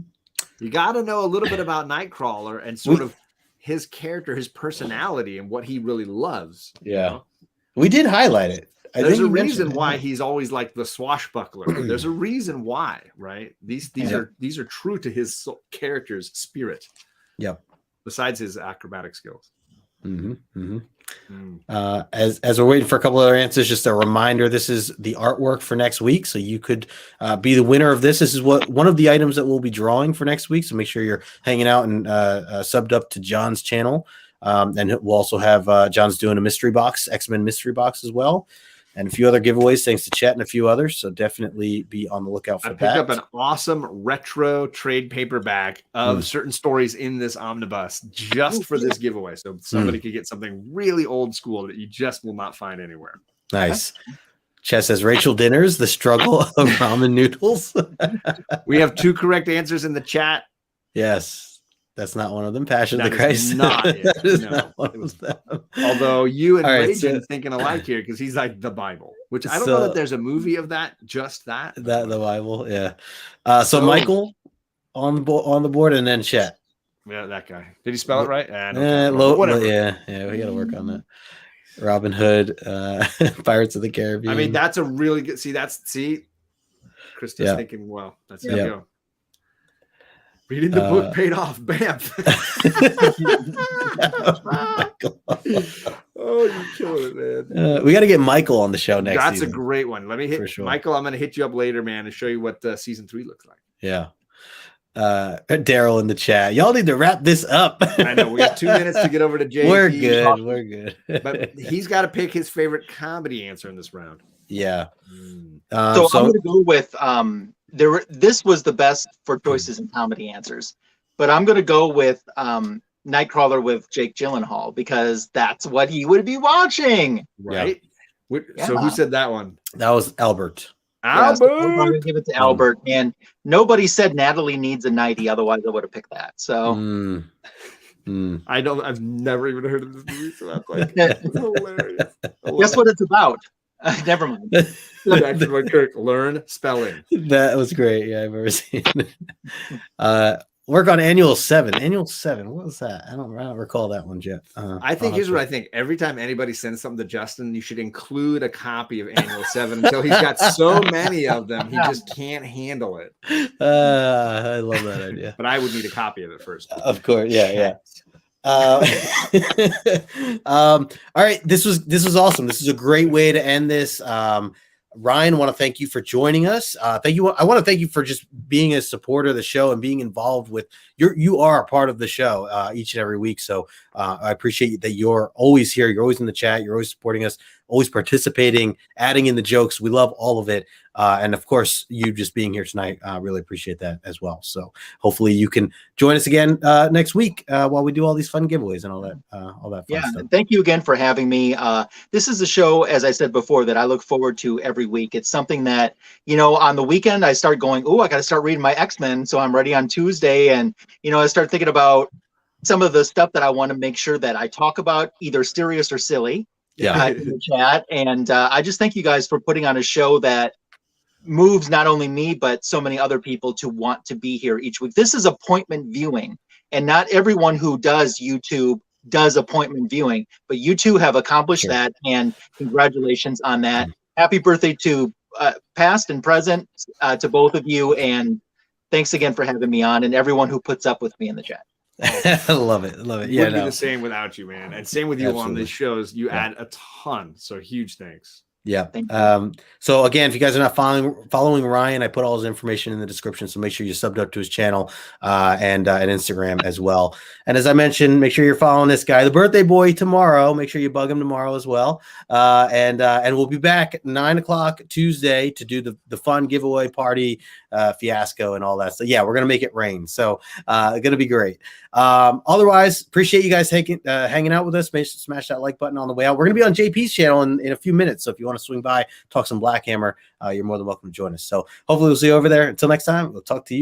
You got to know a little bit about Nightcrawler and sort of his character, his personality, and what he really loves. Yeah, you know? We did highlight it. There's a reason why he's always like the swashbuckler. There's a reason why, right? These are true to his character's spirit. Yep. Besides his acrobatic skills. As we're waiting for a couple other answers, just a reminder: this is the artwork for next week, so you could be the winner of this. This is one of the items that we'll be drawing for next week. So make sure you're hanging out and subbed up to John's channel, and we'll also have John's doing a mystery box, X-Men mystery box as well, and a few other giveaways thanks to Chet and a few others. So definitely be on the lookout for that. I picked up an awesome retro trade paperback of certain stories in this omnibus just for this giveaway. So somebody could get something really old school that you just will not find anywhere. Nice. Chet says Rachel Dinners, the struggle of ramen noodles. We have 2 correct answers in the chat. Yes. That's not one of them. Passion of the Christ. Not it. No, it was them. Although you and Rachel thinking alike here because he's like the Bible, which I don't know that there's a movie of that. Just that the Bible, yeah. So Michael on the board, and then Chet. Yeah, that guy. Did he spell it right? Whatever. Yeah, we got to work on that. Robin Hood, Pirates of the Caribbean. I mean, that's a really good. Krista's thinking well. That's how you go. Reading the book paid off. Bam. Oh, you're killing it, man. We got to get Michael on the show next That's season. a great one. Let me hit Michael. I'm going to hit you up later, man, and show you what season 3 looks like. Yeah. Daryl in the chat. Y'all need to wrap this up. I know. We got 2 minutes to get over to JP. We're good. But he's got to pick his favorite comedy answer in this round. Yeah. So I'm going to go with this was the best for choices in comedy answers, but I'm going to go with Nightcrawler with Jake Gyllenhaal because that's what he would be watching. Right. Yeah. So who said that one? That was Albert. Yeah, so I'm going to give it to Albert, and nobody said Natalie needs a nightie. Otherwise, I would have picked that. So I've never even heard of this movie, so that's like it's hilarious. Guess what it's about? Never mind. Jackson Van Kirk, learn spelling. That was great. Yeah, I've ever seen it. Work on Annual 7. Annual 7. What was that? I don't recall that one yet. I think here's what I think. Every time anybody sends something to Justin, you should include a copy of Annual 7 until he's got so many of them, he just can't handle it. I love that idea. But I would need a copy of it first. Of course. Yeah. All right, this was awesome. This is a great way to end this. Ryan, I want to thank you for joining us. Thank you. I want to thank you for just being a supporter of the show and being involved with you are a part of the show each and every week. So I appreciate that you're always here. You're always in the chat. You're always supporting us, always participating, adding in the jokes. We love all of it. And of course, you just being here tonight, really appreciate that as well. So hopefully you can join us again next week while we do all these fun giveaways and all that fun stuff. Thank you again for having me. This is a show, as I said before, that I look forward to every week. It's something that, on the weekend I start going, I got to start reading my X-Men, so I'm ready on Tuesday. And, I start thinking about some of the stuff that I want to make sure that I talk about, either serious or silly. in the chat. And I just thank you guys for putting on a show that moves not only me, but so many other people to want to be here each week. This is appointment viewing, and not everyone who does YouTube does appointment viewing, but you two have accomplished that, and congratulations on that. Happy birthday to past and present to both of you, and thanks again for having me on, and everyone who puts up with me in the chat. Love it. Yeah, wouldn't be the same without you, man. And same with you on these shows. You add a ton. So huge thanks. Yeah. So again, if you guys are not following Ryan, I put all his information in the description. So make sure you subbed up to his channel and Instagram as well. And as I mentioned, make sure you're following this guy, the birthday boy, tomorrow. Make sure you bug him tomorrow as well. And we'll be back at 9 o'clock Tuesday to do the fun giveaway party fiasco and all that. So yeah, we're gonna make it rain. So gonna be great. Otherwise, appreciate you guys hanging out with us. Smash that like button on the way out. We're gonna be on JP's channel in a few minutes. So if you want to swing by, talk some Black Hammer, you're more than welcome to join us. So hopefully we'll see you over there. Until next time, we'll talk to you.